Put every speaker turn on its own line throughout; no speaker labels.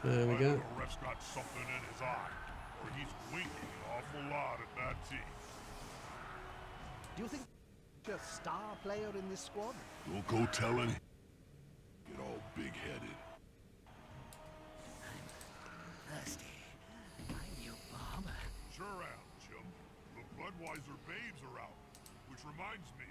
There we go.
The ref's got something in his eye, or he's winking an awful lot at that team.
Do you think you're a star player in this squad?
Don't go telling. Get all big-headed.
Thirsty. My new barber.
Sure am, Jim. The Budweiser babes are out. Which reminds me,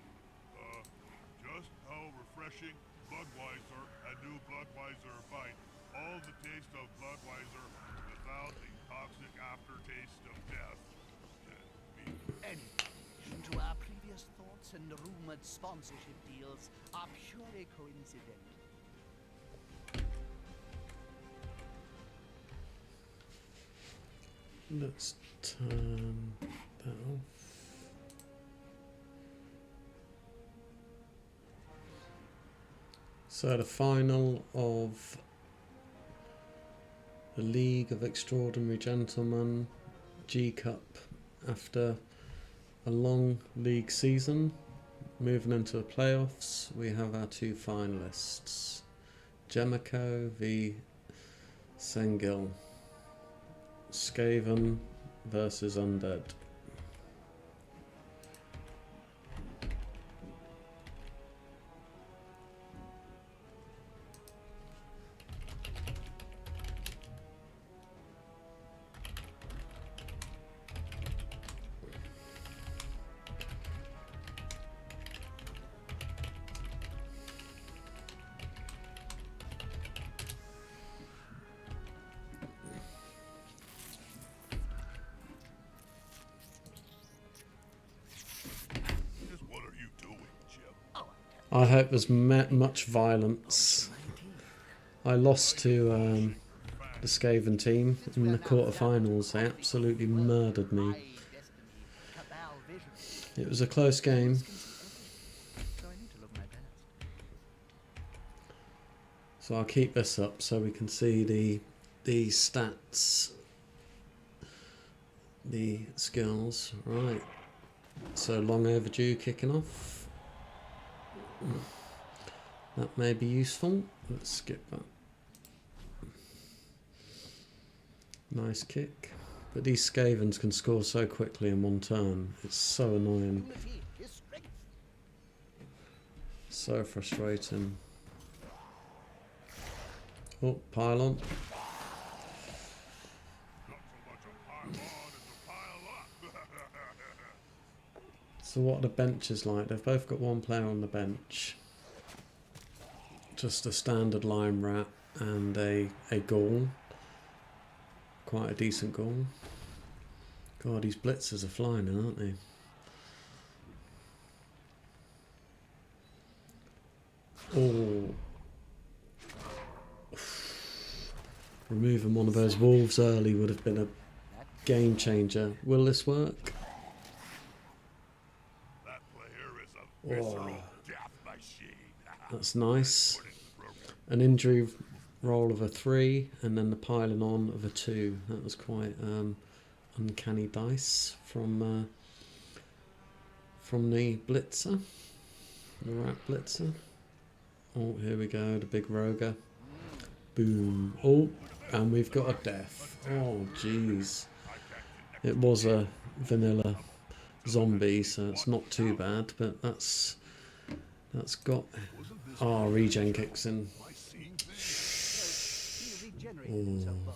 just how refreshing Budweiser and new Budweiser Bite. All the taste of Budweiser without the toxic aftertaste of death can be.
Any relation to our previous thoughts and rumored sponsorship deals are purely coincidental.
Let's turn that off. So the final of the League of Extraordinary Gentlemen G Cup after a long league season. Moving into the playoffs, we have our two finalists, Jemico v Sengil, Skaven versus Undead. I hope there's much violence. I lost to the Skaven team in the quarterfinals. They absolutely murdered me. It was a close game. So I'll keep this up so we can see the stats, the skills. Right. So long overdue kicking off. That may be useful. Let's skip that. Nice kick. But these Skavens can score so quickly in one turn. It's so annoying. So frustrating. Oh, pylon. So what are the benches like? They've both got one player on the bench. Just a standard lime rat and a ghoul. Quite a decent ghoul. God, these blitzers are flying in, aren't they? Oh. Removing one of those wolves early would have been a game changer. Will this work? Oh, that's nice. An injury roll of a 3 and then the piling on of a 2. That was quite uncanny dice from the blitzer, the rat blitzer. Oh, here we go, the big roger. Boom. Oh, and we've got a death. Oh, jeez. It was a vanilla zombie, so it's not too bad, but that's got regen kicks in. Oh.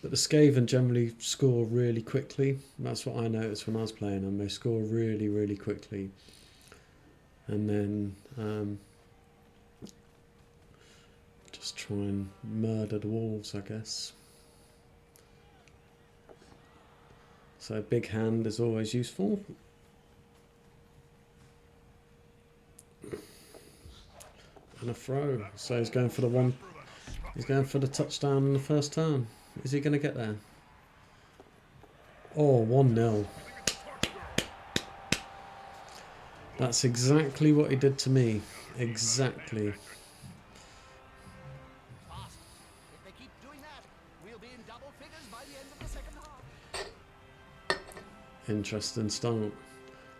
But the Skaven generally score really quickly. That's what I noticed when I was playing them. They score really, really quickly, and then just try and murder the wolves, I guess. So big hand is always useful. And a throw. So he's going for the one. He's going for the touchdown in the first turn. Is he going to get there? Oh, 1-0. That's exactly what he did to me. Exactly. Interesting start.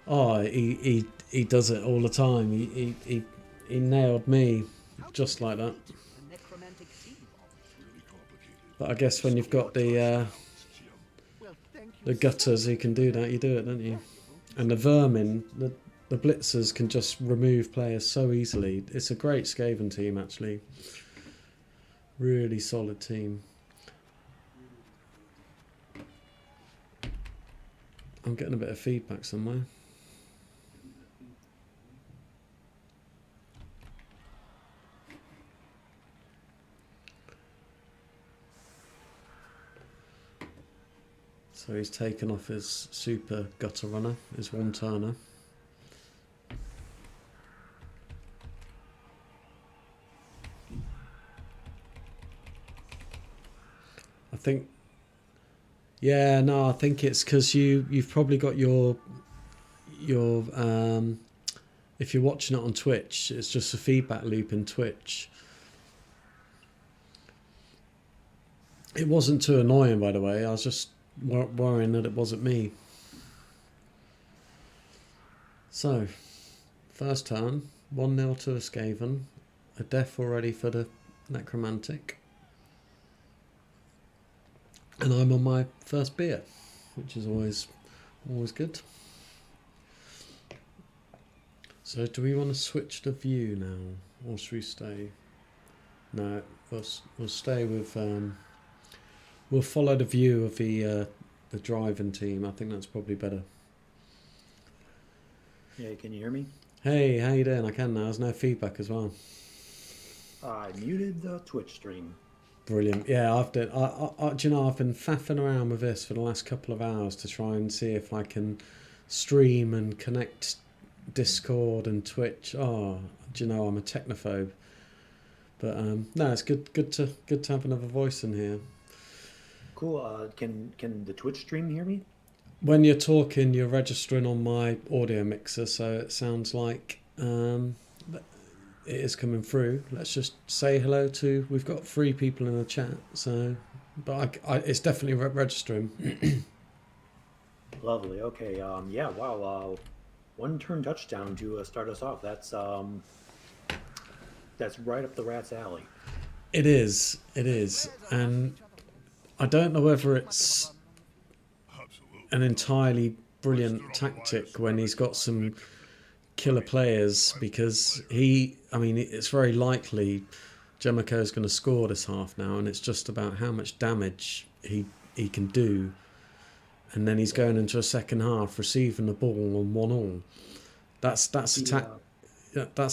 Oh, he does it all the time. He nailed me just like that. But I guess when you've got
Well, thank you
the
so
gutters who can do that, you do it, don't you? And the vermin, the blitzers can just remove players so easily. It's a great Skaven team, actually. Really solid team. I'm getting a bit of feedback somewhere. So he's taken off his super gutter runner, his one turner. I think, yeah, no, I think it's because you've probably got your if you're watching it on Twitch, it's just a feedback loop in Twitch. It wasn't too annoying, by the way. I was just worrying that it wasn't me. So, first turn, 1-0 to a Skaven. A death already for the Necromantic. And I'm on my first beer, which is always good. So do we want to switch the view now, or should we stay? No, we'll stay with. We'll follow the view of the driving team. I think that's probably better.
Yeah, can you hear me?
Hey, how you doing? I can now. There's no feedback as well.
I muted the Twitch stream.
Brilliant. Yeah, I've done. Do you know, I've been faffing around with this for the last couple of hours to try and see if I can stream and connect Discord and Twitch. Oh, do you know, I'm a technophobe. But no, it's good to have another voice in here.
Cool. Can the Twitch stream hear me?
When you're talking, you're registering on my audio mixer, so it sounds like it is coming through. Let's just say hello to. We've got 3 people in the chat, so but it's definitely registering.
Lovely. Okay. Yeah. Wow. 1-turn touchdown to start us off. That's right up the rat's alley.
It is, and I don't know whether it's an entirely brilliant tactic when he's got some killer players, because it's very likely Jemico's going to score this half now, and it's just about how much damage he can do. And then he's going into a second half receiving the ball on 1-1. That's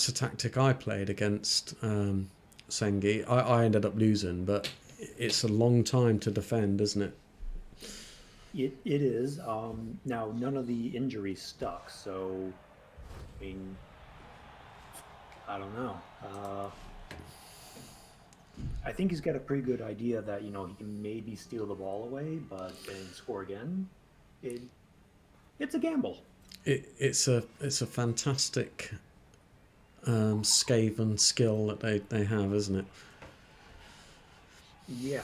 a tactic I played against Sengi. I ended up losing, but it's a long time to defend, isn't it?
It is. Now none of the injuries stuck, so I mean, I don't know. I think he's got a pretty good idea that he can maybe steal the ball away, but then score again. It's a gamble.
It's a fantastic Skaven skill that they have, isn't it?
Yeah.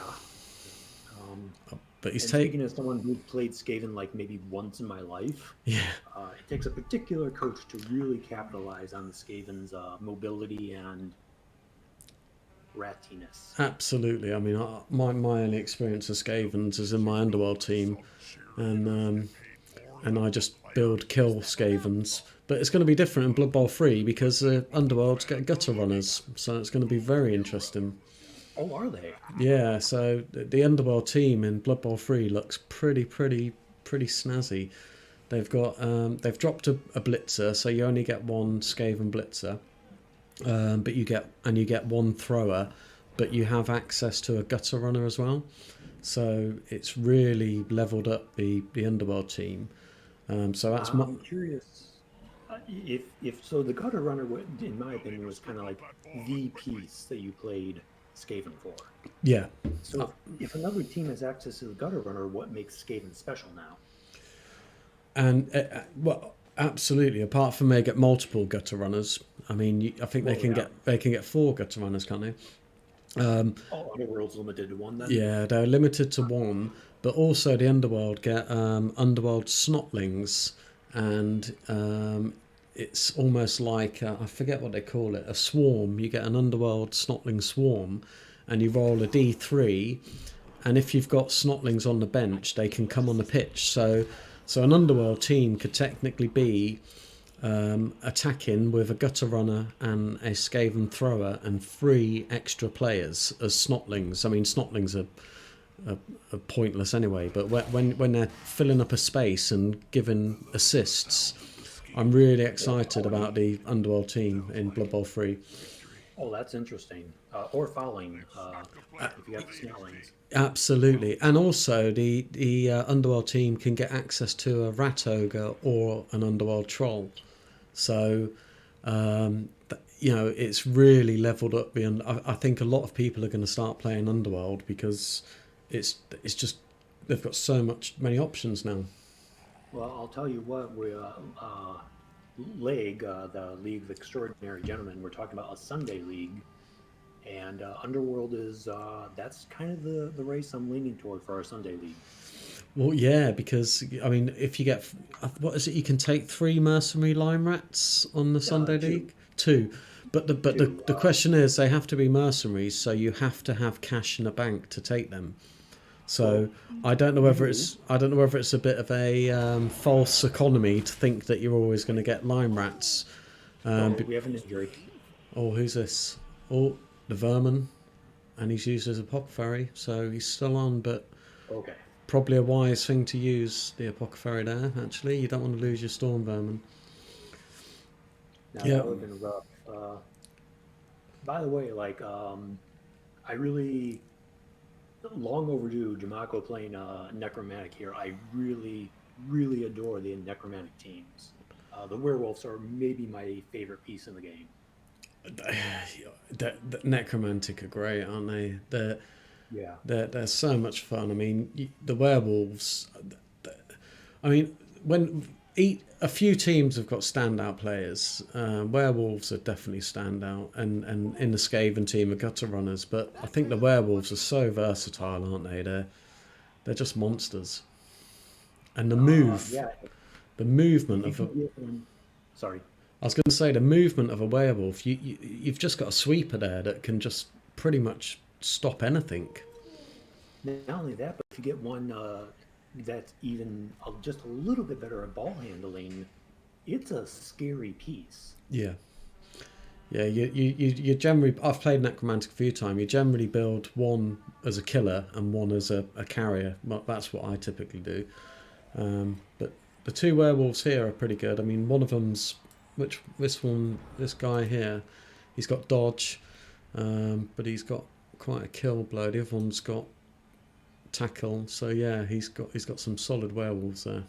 But he's
speaking as someone who played Skaven like maybe once in my life,
yeah,
it takes a particular coach to really capitalize on the Skaven's mobility and rattiness.
Absolutely. I mean, my only experience of Skavens is in my Underworld team, and I just build kill Skavens. But it's going to be different in Blood Bowl 3 because Underworlds get gutter runners, so it's going to be very interesting.
Oh, are they?
Yeah, so the Underworld team in Blood Bowl 3 looks pretty snazzy. They've got they've dropped a blitzer, so you only get one Skaven blitzer, but you get one thrower, but you have access to a gutter runner as well. So it's really leveled up the Underworld team. So that's
I'm curious. If so, the gutter runner, in my opinion, was kind of like the piece that you played Skaven for.
Yeah.
So if another team has access to the gutter runner, what makes Skaven special now?
And well, absolutely. Apart from they get multiple gutter runners, I mean, I think they can get 4 gutter runners, can't they?
Underworld's limited to 1 then?
Yeah, they're limited to 1, but also the Underworld get Underworld Snotlings, and it's almost like, I forget what they call it, a swarm. You get an Underworld Snotling swarm, and you roll a d3, and if you've got snotlings on the bench, they can come on the pitch. So an underworld team could technically be attacking with a gutter runner and a Skaven thrower and 3 extra players as snotlings. I mean, snotlings are pointless anyway, but when they're filling up a space and giving assists, I'm really excited about the underworld team in Blood Bowl 3.
Oh, that's interesting. Or fouling, if you got the snotlings.
Absolutely, and also the underworld team can get access to a rat ogre or an underworld troll. So, it's really leveled up. Beyond, I think a lot of people are going to start playing underworld because it's just they've got many options now.
Well, I'll tell you what, League, the League of Extraordinary Gentlemen, we're talking about a Sunday league, and Underworld is that's kind of the race I'm leaning toward for our Sunday league.
Well, yeah, because I mean, if you get what is it, you can take 3 mercenary lime rats on the Sunday
2.
league, 2. But the question is, they have to be mercenaries, so you have to have cash in the bank to take them. So I don't know whether it's a bit of a false economy to think that you're always going to get lime rats.
We have an injury.
Oh, who's this? Oh, the vermin, and he's used as apothecary, so he's still on, but
Okay.
probably a wise thing to use the apothecary there. Actually, you don't want to lose your storm vermin.
Now
Yeah.
that would have been rough. By the way, like I really long overdue Jamako playing necromantic here. I really, really adore the necromantic teams. The werewolves are maybe my favorite piece in the game.
The necromantic are great, aren't they?
Yeah.
They're so much fun. I mean, the werewolves. I mean, a few teams have got standout players. Werewolves are definitely standout, and in the Skaven team are gutter runners. But I think the werewolves are so versatile, aren't they? They're just monsters. And
Yeah.
the movement
If
of
you
a.
can get one, sorry.
I was going to say the movement of a werewolf. You've just got a sweeper there that can just pretty much stop anything.
Not only that, but if you get one that's even just a little bit better at ball handling, it's a scary piece.
Yeah. Yeah, you generally. I've played necromantic a few times. You generally build one as a killer and one as a carrier. Well, that's what I typically do. But the 2 werewolves here are pretty good. I mean, one of them's this guy here, he's got dodge, but he's got quite a kill blow. The other one's got tackle. So yeah, he's got some solid werewolves there.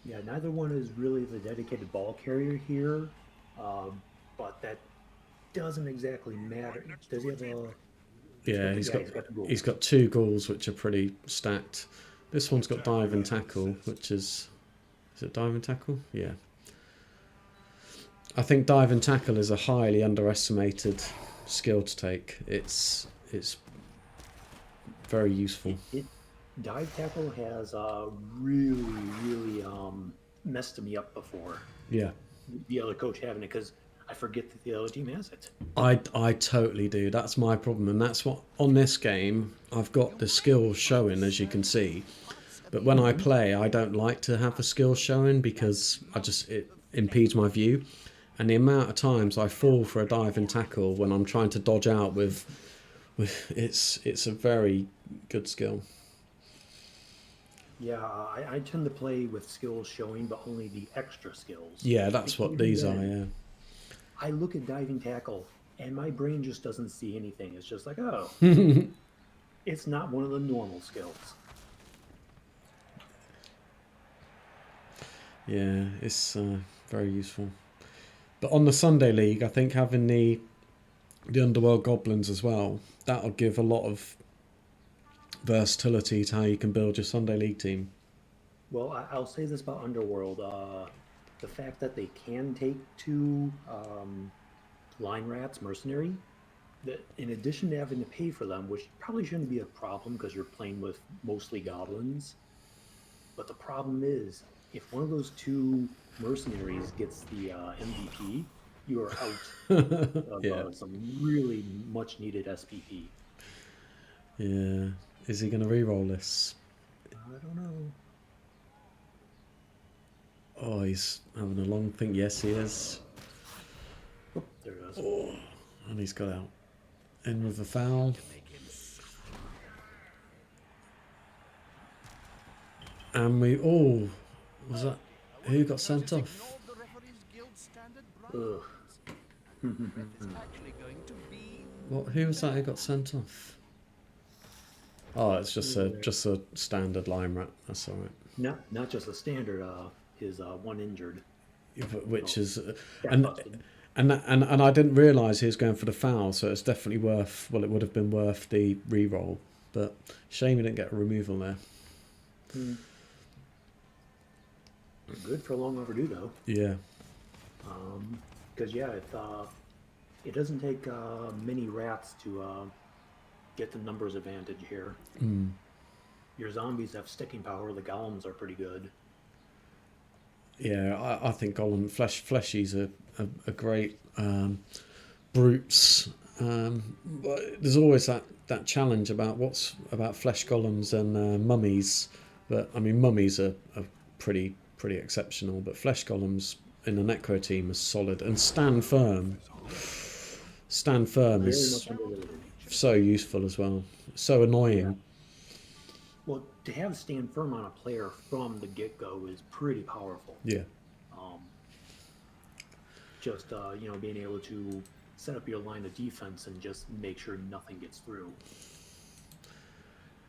Yeah, neither one is really the dedicated ball carrier here, but that doesn't exactly matter. Does he have a?
Yeah,
He's got the goals.
he's got 2 goals which are pretty stacked. This one's got dive and tackle, which is it dive and tackle? Yeah. I think dive and tackle is a highly underestimated skill to take. It's very useful.
Dive tackle has really, really messed me up before.
Yeah.
The other coach having it because I forget that the other team has it.
I totally do. That's my problem, and that's what on this game I've got the skills showing, as you can see. But when I play, I don't like to have the skills showing because it impedes my view. And the amount of times I fall for a dive and tackle when I'm trying to dodge out with it's a very good skill.
Yeah, I tend to play with skills showing, but only the extra skills.
Yeah, that's what
Even
these are.
then,
Yeah.
I look at diving tackle, and my brain just doesn't see anything. It's just like, oh, it's not one of the normal skills.
Yeah, it's very useful. But on the Sunday League, I think having the Underworld Goblins as well, that'll give a lot of versatility to how you can build your Sunday League team.
Well, I'll say this about Underworld: the fact that they can take 2 line rats, mercenary, that in addition to having to pay for them, which probably shouldn't be a problem because you're playing with mostly goblins. But the problem is, if one of those 2 mercenaries gets the MVP, you are out of
Yeah.
some really much needed SPP.
Yeah, Is he going to re-roll this?
I don't know.
Oh, he's having a long think. Yes, he is.
Oh, there it goes.
Oh, and he's got out. In with a foul. And we... Oh, was that... Who got sent off?
Ignored the referee's guild standard
Ugh.
bribe. It's actually going to be
What? Who was that who got sent off? Oh, it's just a standard lime rat. That's all right.
Not just a standard. His one injured.
Yeah, but which is
Got
and
busted.
and I didn't realise he was going for the foul, so it's definitely worth. Well, it would have been worth the re-roll, but shame he didn't get a removal there.
Good for long overdue though.
Yeah.
Because it doesn't take many rats to get the numbers advantage here. Your zombies have sticking power. The golems are pretty good.
Yeah, I think Golem Fleshy's a great brutes. But there's always that challenge about flesh golems and mummies. But I mean, mummies are pretty exceptional. But flesh golems in the necro team are solid and stand firm. Stand firm
Very
is
much underrated.
so useful as well. So annoying.
Well, to have stand firm on a player from the get-go is pretty powerful.
Yeah.
Just being able to set up your line of defense and just make sure nothing gets through.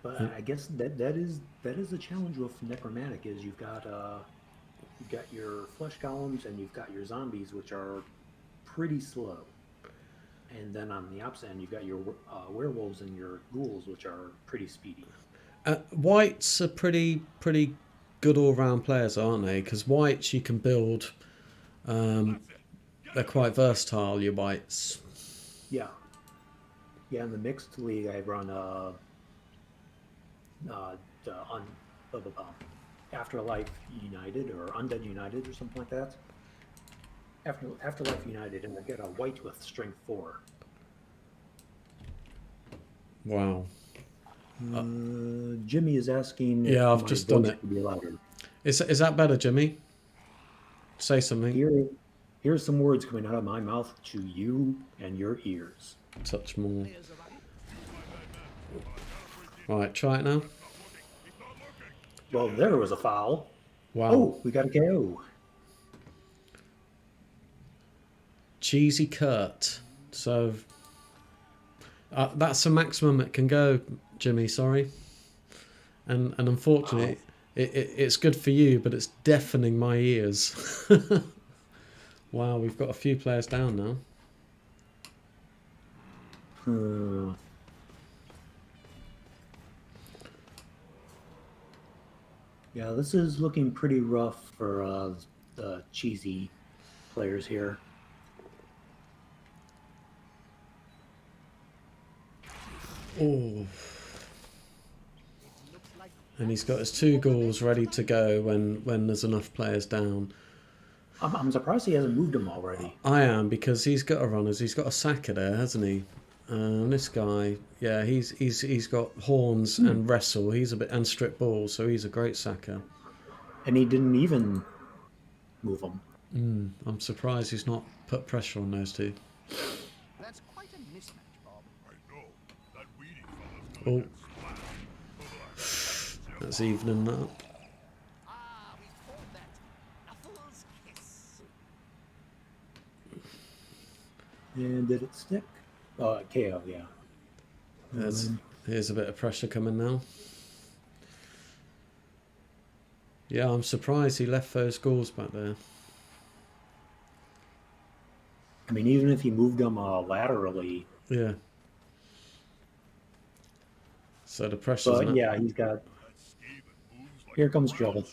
But I guess that is the challenge with necromantic is you've got your flesh golems and you've got your zombies, which are pretty slow. And then on the opposite end, you've got your werewolves and your ghouls, which are pretty speedy.
Whites are pretty good all-round players, aren't they? Because whites you can build. They're quite versatile. Your whites.
Yeah. In the mixed league, I run Afterlife United or Undead United or something like that. Afterlife United, and I get a white with strength 4.
Wow.
Jimmy is asking.
Yeah,
if
I've
my
just done
voice
it.
could be louder.
Is that better, Jimmy? Say something.
Here's some words coming out of my mouth to you and your ears.
Touch more. Right, try it now.
Well, there was a foul.
Wow.
Oh, we got a KO.
Cheesy Kurt. So that's the maximum it can go, Jimmy. Sorry. And unfortunately, it's good for you, but it's deafening my ears. Wow, we've got a few players down now.
Yeah, this is looking pretty rough for the cheesy players here.
Oh. And he's got his 2 ghouls ready to go when there's enough players down.
I'm surprised he hasn't moved them already.
I am, because he's got a runners. He's got a sacker there, hasn't he? This guy, yeah, he's got horns and wrestle. He's and strip ball, so he's a great sacker.
And he didn't even move them.
I'm surprised he's not put pressure on those 2.
That's quite a mismatch, Bob.
I know. That weedy fella's
Oh, that's evening that.
Ah, we call that a fool's kiss.
And did it stick? KO, yeah.
Here's a bit of pressure coming now. Yeah, I'm surprised he left those ghouls back there.
I mean, even if he moved them laterally.
Yeah. So the pressure's
But
not...
yeah, he's got... Here comes trouble.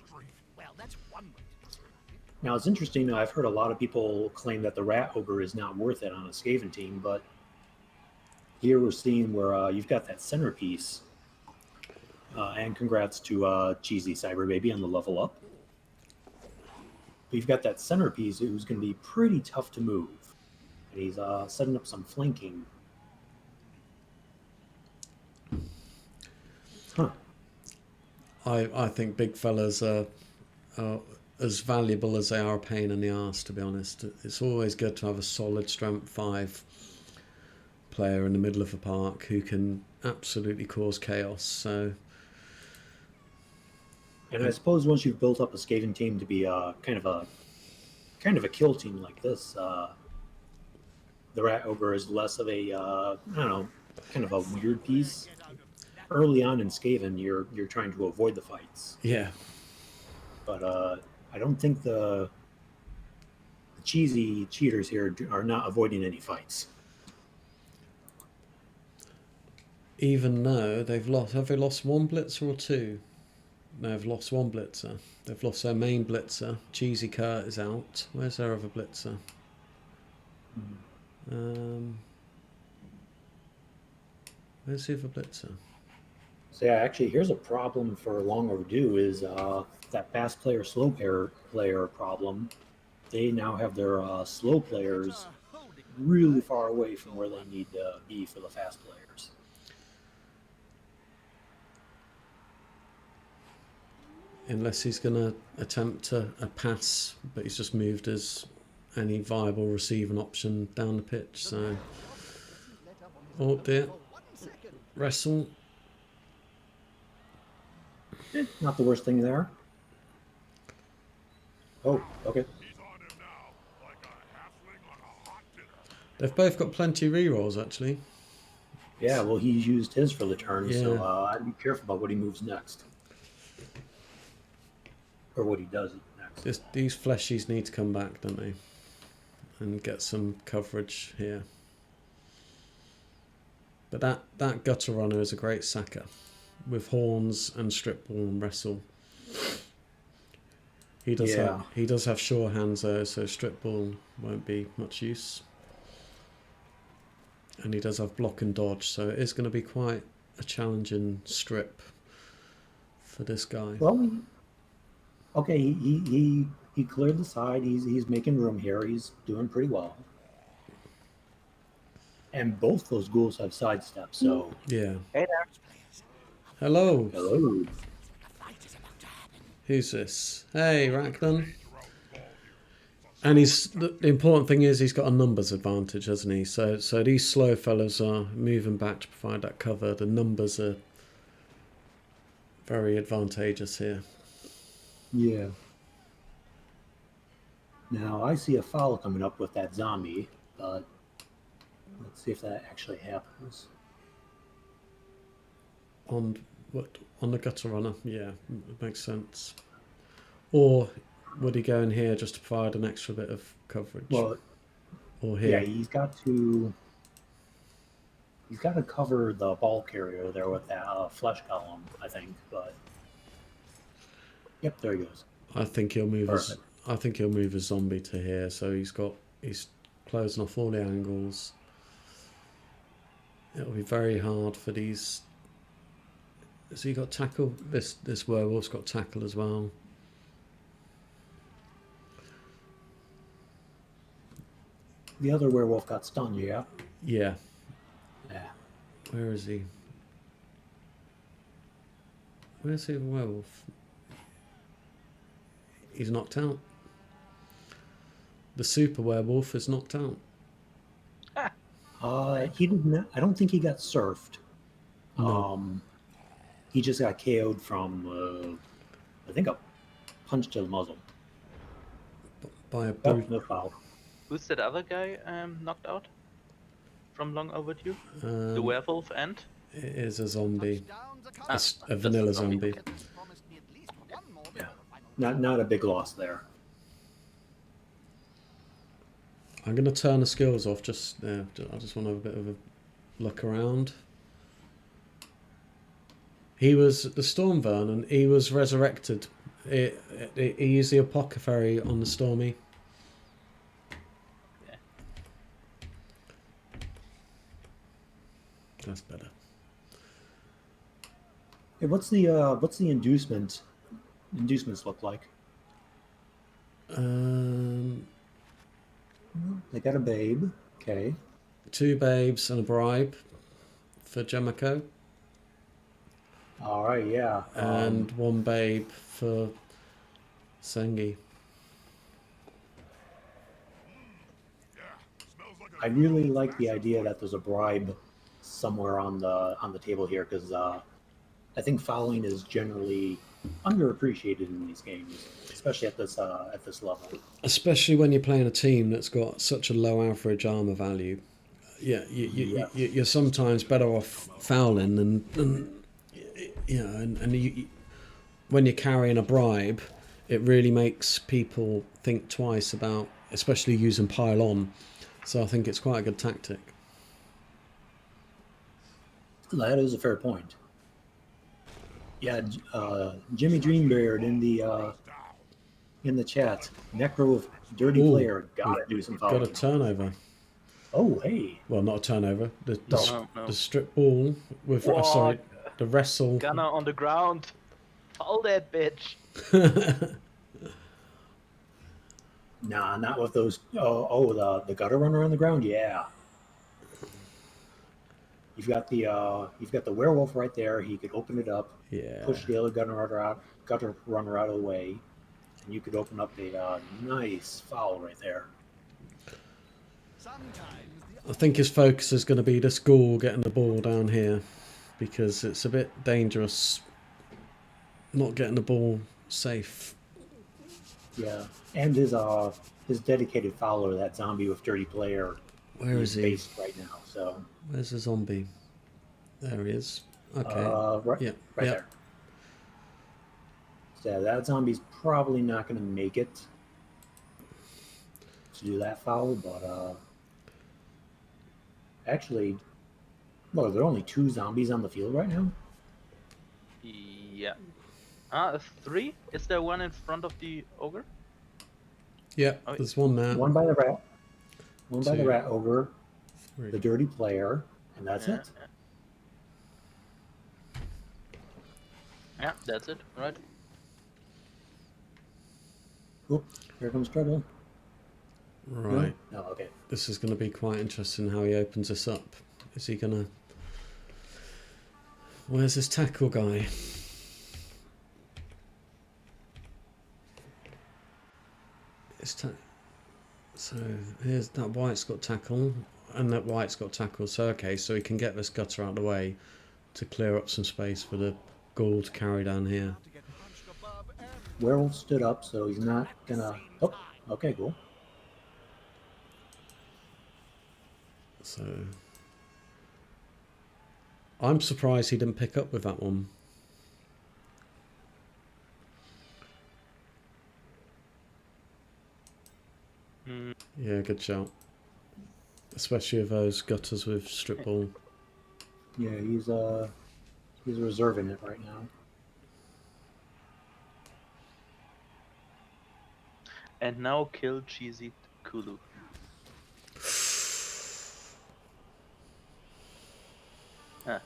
Well, that's one way to describe it.
Now, it's interesting. I've heard a lot of people claim that the Rat Ogre is not worth it on a Skaven team, but here we're seeing where you've got that centerpiece. And congrats to Cheesy Cyber Baby on the level up. But you've got that centerpiece who's going to be pretty tough to move. And he's setting up some flanking.
I think big fellas are as valuable as they are a pain in the arse, to be honest. It's always good to have a solid strength 5 player in the middle of the park who can absolutely cause chaos. So,
And I suppose once you've built up a skating team to be kind of a kill team like this, the Rat Ogre is less of a I don't know, kind of a weird piece. Early on in Skaven, you're trying to avoid the fights,
yeah.
but I don't think the cheesy cheaters here are not avoiding any fights.
Even though they've lost, have they lost 1 blitzer or 2? No, they've lost 1 blitzer. They've lost their main blitzer. Cheesy Kurt is out. Where's their other blitzer? Where's the other blitzer?
So yeah, actually, here's a problem for Long Overdue is that fast player, slow player problem. They now have their slow players really far away from where they need to be for the fast players.
Unless he's going to attempt a pass, but he's just moved his any viable receiving option down the pitch. So, oh dear, wrestle.
Not the worst thing there. Oh, okay.
He's on him now, like a halfling on a hot dinner.
They've both got plenty of rerolls actually.
Yeah, well, he's used his for the turn, so
Yeah.
I'd be careful about what he moves next. Or what he does next.
These fleshies need to come back, don't they? And get some coverage here. But that gutter runner is a great sacker. With horns and strip ball and wrestle. He does have sure hands though, so strip ball won't be much use. And he does have block and dodge, so it is going to be quite a challenging strip for this guy.
Well, okay, he cleared the side. He's making room here. He's doing pretty well. And both those ghouls have sidestep, so
Yeah.
Hey there.
Hello.
hello.
Who's this? Hey, Ragnar. And the important thing is he's got a numbers advantage, hasn't he? So these slow fellas are moving back to provide that cover. The numbers are very advantageous here.
Yeah. Now I see a foul coming up with that zombie, but let's see if that actually happens.
On the gutter runner, yeah, it makes sense. Or would he go in here just to provide an extra bit of coverage?
Well,
or here?
yeah, he's got to cover the ball carrier there with that flesh column, I think. But yep, there he goes.
I think he'll move his zombie to here, so he's closing off all the angles. It'll be very hard for these. Has he got tackle? This werewolf's got tackle as well.
The other werewolf got stunned, yeah?
Yeah.
Yeah.
Where is he? Where's the werewolf? He's knocked out. The super werewolf is knocked out.
He did not. I don't think he got surfed.
No.
He just got KO'd from, I think, a punch to the muzzle.
By a
Oh,
brute.
no foul.
Who's that other guy knocked out? From Long Overdue? The
Um,
werewolf and?
it is a zombie.
Ah,
A vanilla
just a zombie.
zombie.
Yeah. Not a big loss there.
I'm going to turn the skills off. I just want to have a bit of a look around. He was the Storm Vernon. He was resurrected. He used the Apothecary on the Stormy.
Yeah.
That's better.
Hey, what's the inducement? Inducements look like? They got a babe. Okay.
2 babes and a bribe for Jemiko.
All right, yeah.
And one babe for Sengi.
Yeah, smells like a
I
good
really like the
old-fashioned
idea
fight.
that there's a bribe somewhere on the table here because I think fouling is generally underappreciated in these games, especially at this level.
Especially when you're playing a team that's got such a low average armor value. Yeah,
Yes.
you're sometimes better off fouling than you know, and when you're carrying a bribe, it really makes people think twice about, especially using pile on. So I think it's quite a good tactic.
That is a fair point. Yeah, Jimmy Dreambeard in the chat. Necro of Dirty
Oh,
Player.
we've
Gotta do some
got a
fouling.
turnover.
Oh, hey.
Well, not a turnover.
No.
No, no.
The strip ball with
Whoa,
sorry, the wrestle.
Gunner on the ground. Foul that bitch.
Nah, not with those. The gutter runner on the ground. Yeah, you've got the werewolf right there. He could open it up,
Yeah.
push the other gutter runner out of the way, and you could open up a nice foul right there.
Sometimes the
I think his focus is going to be this ghoul getting the ball down here because it's a bit dangerous not getting the ball safe.
Yeah, and his dedicated follower, that zombie with dirty player,
Where
he's
is he?
spaced right now. So
Where's the zombie? There he is. Okay.
right
Yep.
right
Yep.
there. So that zombie's probably not going to make it to do that foul, but actually, well, there are only two zombies on the field right now.
Yeah. 3? Is there one in front of the ogre?
Yep.
Oh,
There's one there.
One by the rat, one by the
Two.
rat ogre,
Three.
the dirty player, and that's
yeah,
it.
yeah, that's it, right?
Oop, here comes trouble.
Right.
No, okay.
This is going to be quite interesting how he opens this up. Is he going to... Where's this tackle guy? So here's that white's got tackle, and that white's got tackle. So okay, so he can get this gutter out of the way to clear up some space for the ghoul to carry down here.
to get punched above and
Werewolf stood up, so he's not gonna. Oh, okay, cool.
So I'm surprised he didn't pick up with that one. Yeah, good shout. Especially with those gutters with strip ball.
Yeah, he's reserving it right now.
And now kill Cheesy Kulu. Ah.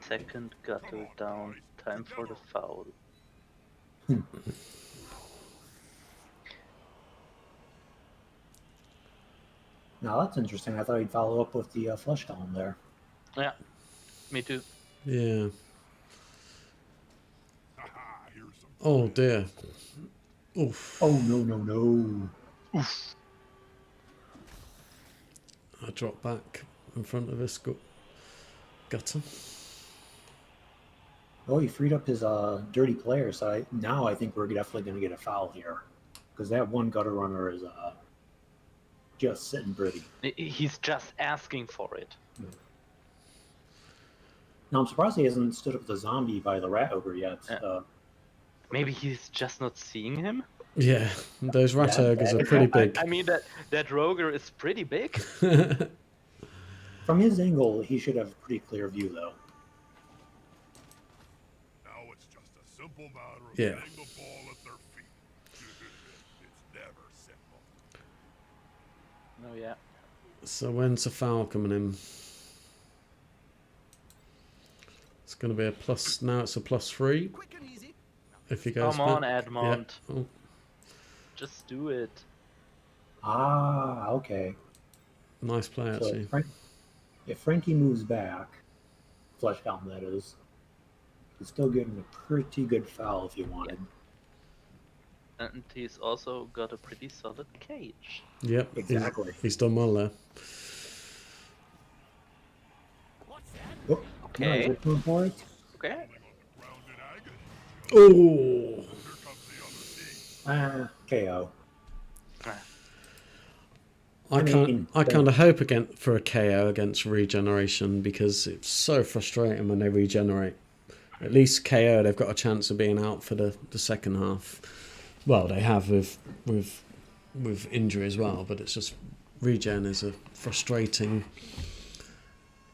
Second gutter down. Time for the foul.
Now that's interesting. I thought he'd follow up with the flush column there.
Yeah, me too.
Yeah.
Haha, here's some.
Oh dear. Oof.
Oh no!
I dropped back in front of this gutter.
Oh, he freed up his dirty player, so now I think we're definitely going to get a foul here, because that one gutter runner is just sitting pretty.
He's just asking for it.
Now I'm surprised he hasn't stood up the zombie by the rat ogre yet.
Yeah. Maybe he's just not seeing him.
Yeah, those rat ogres are pretty big.
I mean that roger is pretty big.
From his angle, he should have a pretty clear view, though.
Now it's just a simple matter of
Yeah.
getting the ball at their feet. It's never simple.
Oh yeah.
So when's the foul coming in? It's going to be a plus. Now it's a +3
quick and easy.
if he goes
Come on,
back.
Edmond.
Yeah. Oh,
Just do it.
Ah, okay.
nice play
So
actually.
If Frankie moves back, Flesh Helm that is, he's still getting a pretty good foul if you wanted.
And he's also got a pretty solid cage.
Yep,
Exactly.
He's done well there.
Oh, no,
Okay.
he's looking for it.
Okay.
Grounded agony.
Oh,
Here comes the other team.
KO.
I
mean,
kind of hope for a KO against regeneration because it's so frustrating when they regenerate. At least KO, they've got a chance of being out for the second half. Well, they have with injury as well, but it's just regen is a frustrating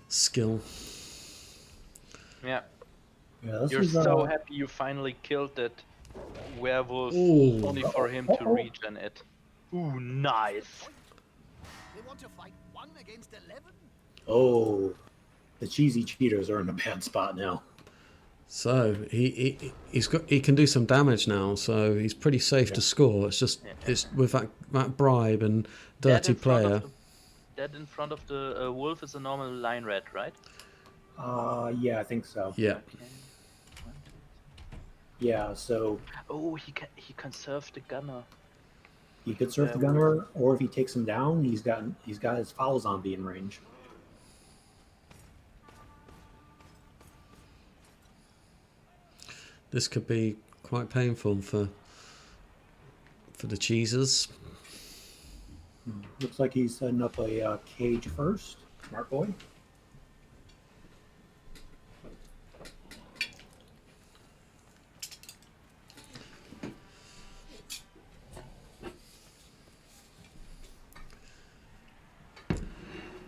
skill.
Yeah.
Yeah, this
You're
is,
so happy you finally killed that werewolf
Ooh.
only for him to regen it. Ooh, nice.
They want to fight 1 against 11?
Oh, the cheesy cheaters are in a bad spot now.
So he can do some damage now, so he's pretty safe to score. It's just it's with that bribe and dirty player.
Dead in front of the wolf is a normal line red, right?
Yeah, I think so.
Yeah.
Okay.
Yeah, so
Oh, he can serve the gunner.
he could surf the gunner, or if he takes him down, he's got his foul zombie in range.
This could be quite painful for the cheesers.
Looks like he's setting up a cage first. Smart boy.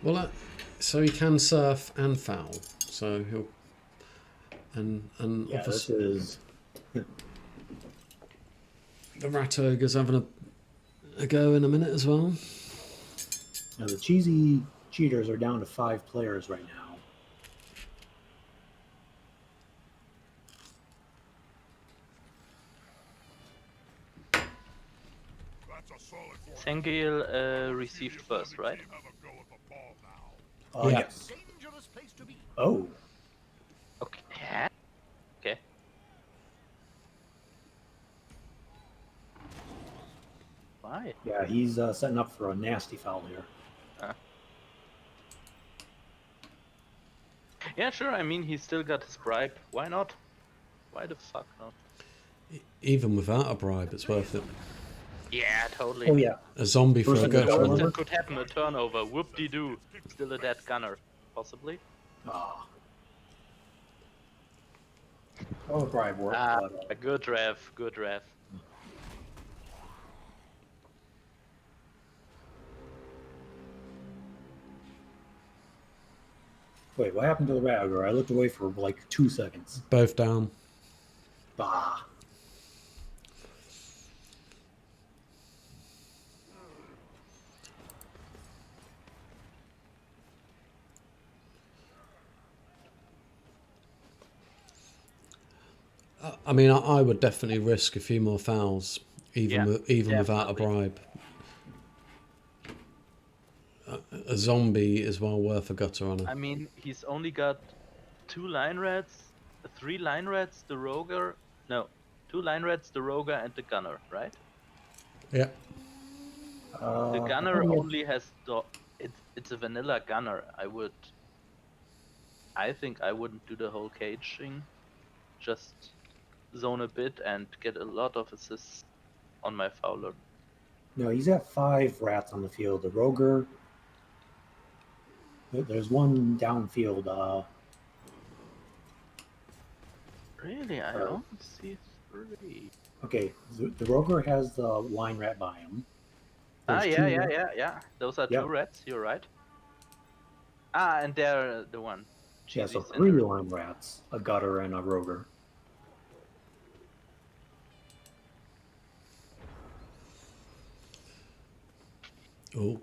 Well, so he can surf and foul. So he'll and
Yeah, this
obviously
is
the rat ogre's having a go in a minute as well.
now the cheesy cheaters are down to 5 players right now.
That's a solid force.
Sengil received first, right?
Have a go at the ball now.
Yeah.
Yes.
Dangerous place to be.
Oh,
Okay. Yeah. Okay. Why?
yeah, he's setting up for a nasty foul here.
Yeah, sure. I mean, he still got his bribe. Why not? Why the fuck not?
Even without a bribe, it's worth it.
Yeah, totally.
Oh yeah,
A zombie for a
Person
go.
to go
Worst
over.
that could happen, a turnover. Whoop-de-doo. Still a dead gunner. Possibly.
ah. Oh, bribe work.
A good ref. Good ref.
Wait, what happened to the rat ogre? I looked away for like 2 seconds.
Both down.
Bah.
I mean, I would definitely risk a few more fouls, even without a
definitely.
bribe. A zombie is well worth a gutter on
I
her.
mean, he's only got 2 line rats, 3 line rats, the roger. No, 2 line rats, the roger, and the gunner, right?
Yeah.
The
I
gunner
thought he had-
only has the. It's a vanilla gunner. I think I wouldn't do the whole cage thing. Just zone a bit and get a lot of assists on my fouler.
No, he's got 5 rats on the field. The roger. There's one downfield.
Really, I
Oh.
only see 3.
Okay, the roger has the line rat by him. There's
Yeah,
2
yeah,
rat-
yeah, yeah. Those are
Yep.
2 rats. You're right. And they're the one.
Yeah, so
Cheesy
3
Cinder.
line rats, a gutter, and a roger.
Oh,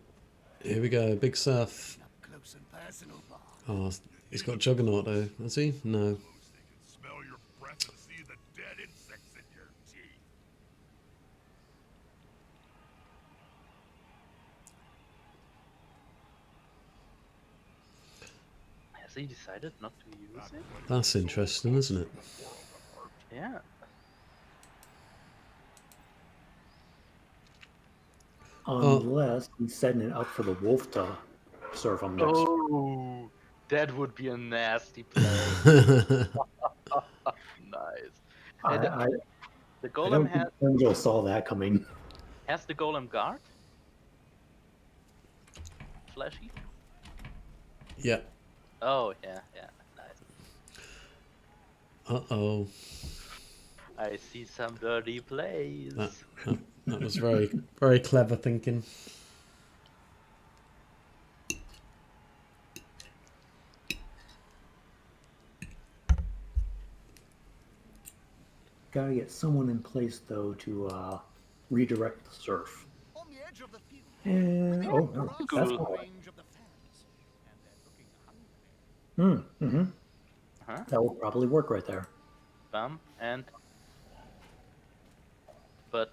here we go. Big surf.
Up close and personal, Bob.
Oh, he's got Juggernaut though, has he? No.
They can smell your breath and see the dead insects in your teeth.
Has he decided not to use it?
That's interesting, isn't it?
Yeah.
Unless he's setting it up for the wolf to serve him next.
Oh, that would be a nasty play. Nice.
I,
And
I,
the
I
golem
don't think Angel saw that coming.
has the golem guard? Flashy?
Yeah.
Oh, yeah, nice.
Uh-oh.
I see some dirty plays.
That was very, very clever thinking.
Gotta get someone in place though to redirect the surf.
On the edge of the field,
And oh no, that's
Cool.
not right.
range of the fans, and they're looking hungry.
Huh?
That will probably work right there.
Bam, and... But...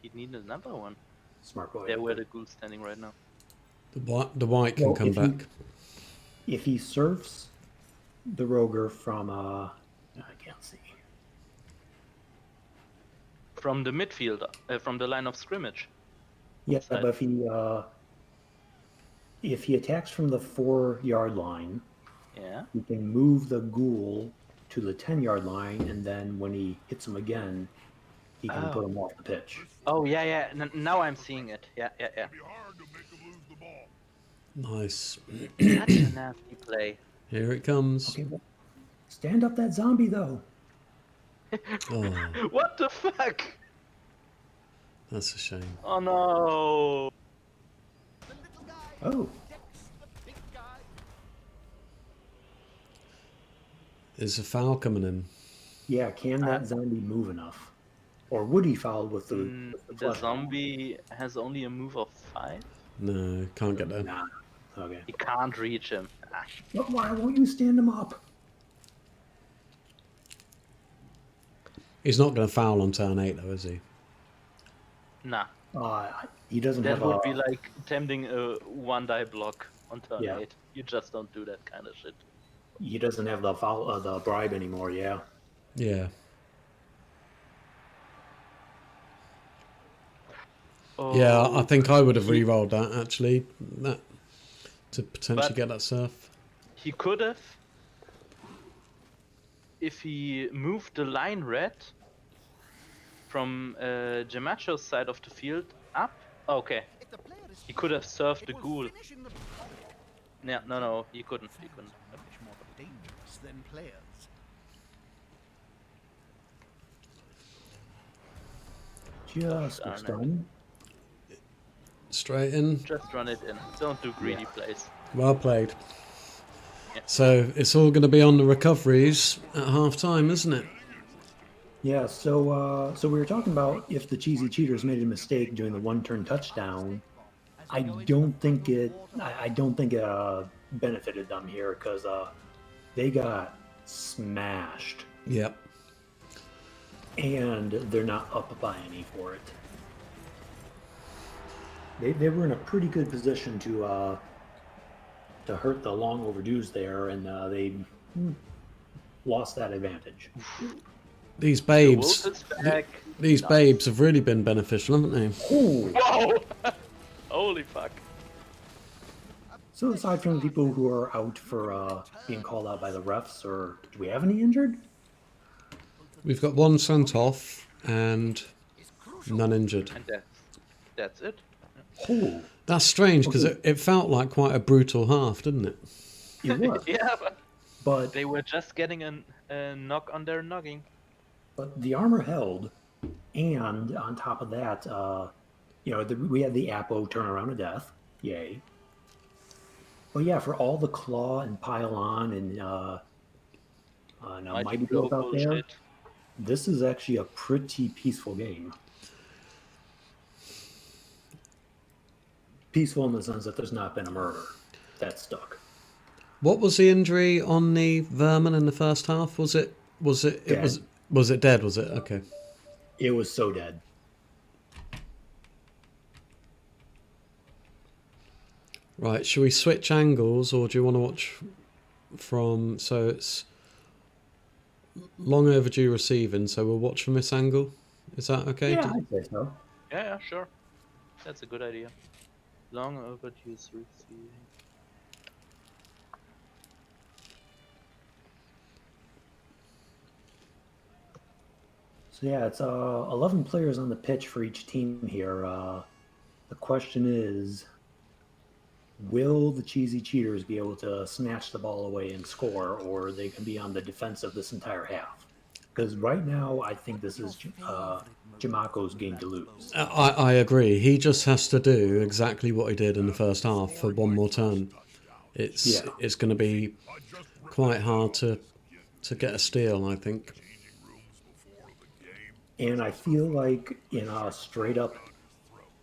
He'd need another one.
Smart boy.
There where the ghoul's standing right now.
The white can
Well,
come back.
If he surfs the Roger from I can't see.
From the midfield, from the line of scrimmage.
Yeah,
Side.
but if he attacks from the 4-yard line,
Yeah.
he can move the ghoul to the 10-yard line, and then when he hits him again, he can put him off the pitch.
Oh, yeah. Now I'm seeing it. Yeah.
It'd be hard to make them lose the ball.
Nice.
Such a nasty play.
Here it comes.
Okay, well, stand up that zombie though.
Oh,
What the fuck?
that's a shame.
Oh no.
The little guy
Oh,
decks the big guy.
Is a foul coming in?
yeah. Can that zombie move enough, or would he foul with the? With the
The
flesh?
zombie has only a move of 5.
No, can't get there.
Nah. Okay.
He can't reach him. Ah,
But why won't you stand him up?
He's not going to foul on turn 8, though, is he?
nah.
He doesn't
That
have
would
a.
be like attempting a 1-die block on turn
Yeah.
8. You just don't do that kind of shit.
He doesn't have the foul, the bribe anymore. Yeah.
Yeah.
Oh,
Yeah, I think I would have re-rolled that, actually. That to potentially
But-
get that surf.
he could have, if he moved the line red from Jamacho's side of the field up. Okay,
If the player is
he could have served the
it will
ghoul.
finish in the
Yeah, no, he couldn't.
much more dangerous than players.
Just
Darn it.
stun.
Straight in.
Just run it in. Don't do greedy plays.
Well played.
Yeah.
So it's all going to be on the recoveries at half time, isn't it?
Yeah. So we were talking about if the cheesy cheaters made a mistake doing the 1-turn touchdown. I don't think it benefited them here because they got smashed
Yep.
and they're not up by any for it. They were in a pretty good position to hurt the long overdues there, and they lost that advantage.
These
The
babes,
wolf is back.
these babes have really been beneficial, haven't they?
Ooh.
Whoa! Holy fuck.
So aside from the people who are out for being called out by the refs, or do we have any injured?
We've got one sent off and none injured.
And that's it.
Oh,
That's strange because it felt like quite a brutal half, didn't it?
it was.
Yeah,
But
they were just getting a knock on their noggin.
the armor held, and on top of that, we had the Apo turnaround of death. Yay. But yeah, for all the claw and pile on and mighty blows out there,
bullshit.
this is actually a pretty peaceful game. Peaceful in the sense that there's not been a murder that stuck.
What was the injury on the vermin in the first half? Was it
Dead.
was it dead? Was it okay?
It was so dead.
Right, should we switch angles, or do you want to watch from... So it's long overdue receiving, so we'll watch from this angle. Is that okay?
Yeah, I'd say so.
Yeah, sure. That's a good idea. Long overdue receiving.
So yeah, it's 11 players on the pitch for each team here. The question is, will the cheesy cheaters be able to snatch the ball away and score, or they can be on the defensive this entire half? Because right now, I think this is Jamaco's game to lose.
I agree. He just has to do exactly what he did in the first half for one more turn. It's going to be quite hard to get a steal, I think.
And I feel like in a straight up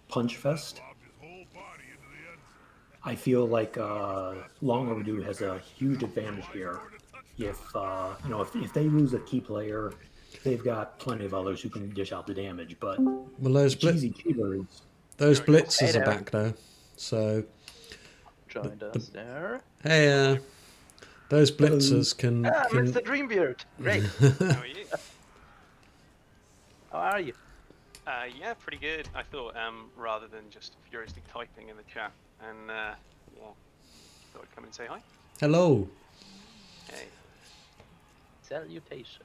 punch fest, I feel like Long Overdue has a huge advantage here. If if they lose a key player, they've got plenty of others who can dish out the damage. But
Well, those
cheesy cheaters,
those blitzers are back though, so
Joined us there.
hey, those blitzers can.
Mr. Dreambeard. Great.
How are you?
How are you?
Yeah, pretty good. I thought, rather than just furiously typing in the chat, and yeah, thought I'd come and say hi.
Hello.
Hey.
Salutations.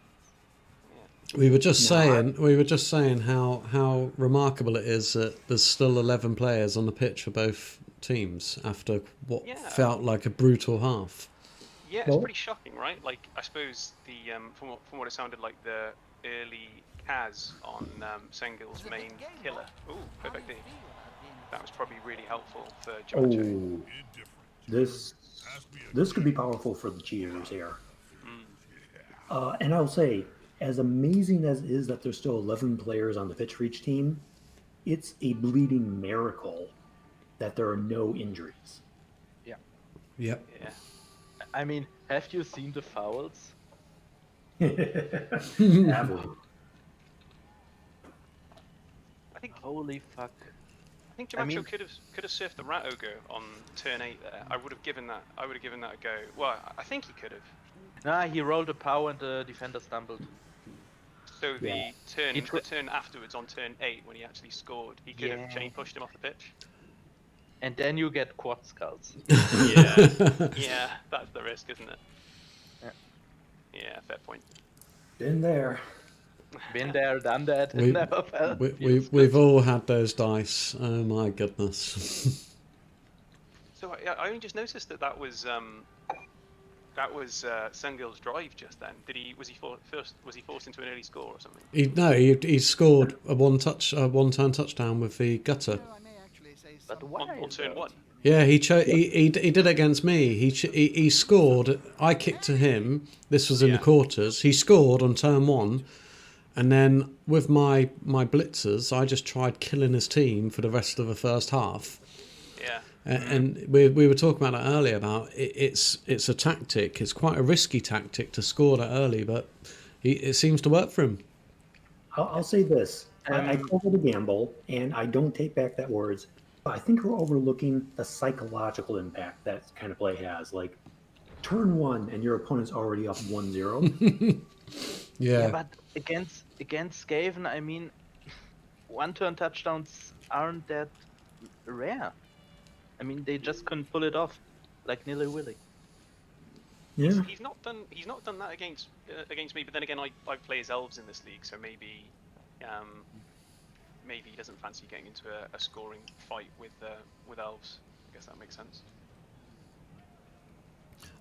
We were just saying how remarkable it is that there's still 11 players on the pitch for both teams after what felt like a brutal half.
Yeah, it's pretty shocking, right? Like, I suppose the from what it sounded like, the early Kaz on Sengil's main killer. Ooh, perfect D. That was probably really helpful for Jamacho.
this could be powerful for the cheaters here. And I'll say, as amazing as it is that there's still 11 players on the pitch for each team, it's a bleeding miracle that there are no injuries.
Yeah.
Yep.
Yeah.
I mean, have you seen the fouls?
Have
I think
Holy fuck.
Jamacho could have surfed the Rat Ogre on turn 8 there. I would have given that a go. Well, I think he could have.
Nah, he rolled a power and the defender stumbled.
So the turn afterwards on turn 8 when he actually scored, he could have chain pushed him off the pitch.
And then you get quad skulls.
Yeah, that's the risk, isn't it? Yeah, fair point.
Been there.
Been there, done that, never felt.
We've all had those dice. Oh my goodness.
So I only just noticed that was Sengil's drive just then. Was he forced into an early score or something?
He scored a one-turn touchdown with the gutter.
But why?
On turn 1.
Yeah, he did it against me. He scored. I kicked to him. This was in the quarters. He scored on turn 1, and then with my blitzers, I just tried killing his team for the rest of the first half.
Yeah.
And we were talking about that earlier about it's a tactic. It's quite a risky tactic to score that early, but it seems to work for him.
I'll say this. I call it a gamble, and I don't take back that words. But I think we're overlooking the psychological impact that kind of play has. Like, turn 1 and your opponent's already up 1-0.
Yeah,
but against Skaven, I mean, one-turn touchdowns aren't that rare. I mean, they just couldn't pull it off, like Nilly Willy.
Yeah.
He's not done that against me. But then again, I play as elves in this league, so maybe he doesn't fancy getting into a scoring fight with elves. I guess that makes sense.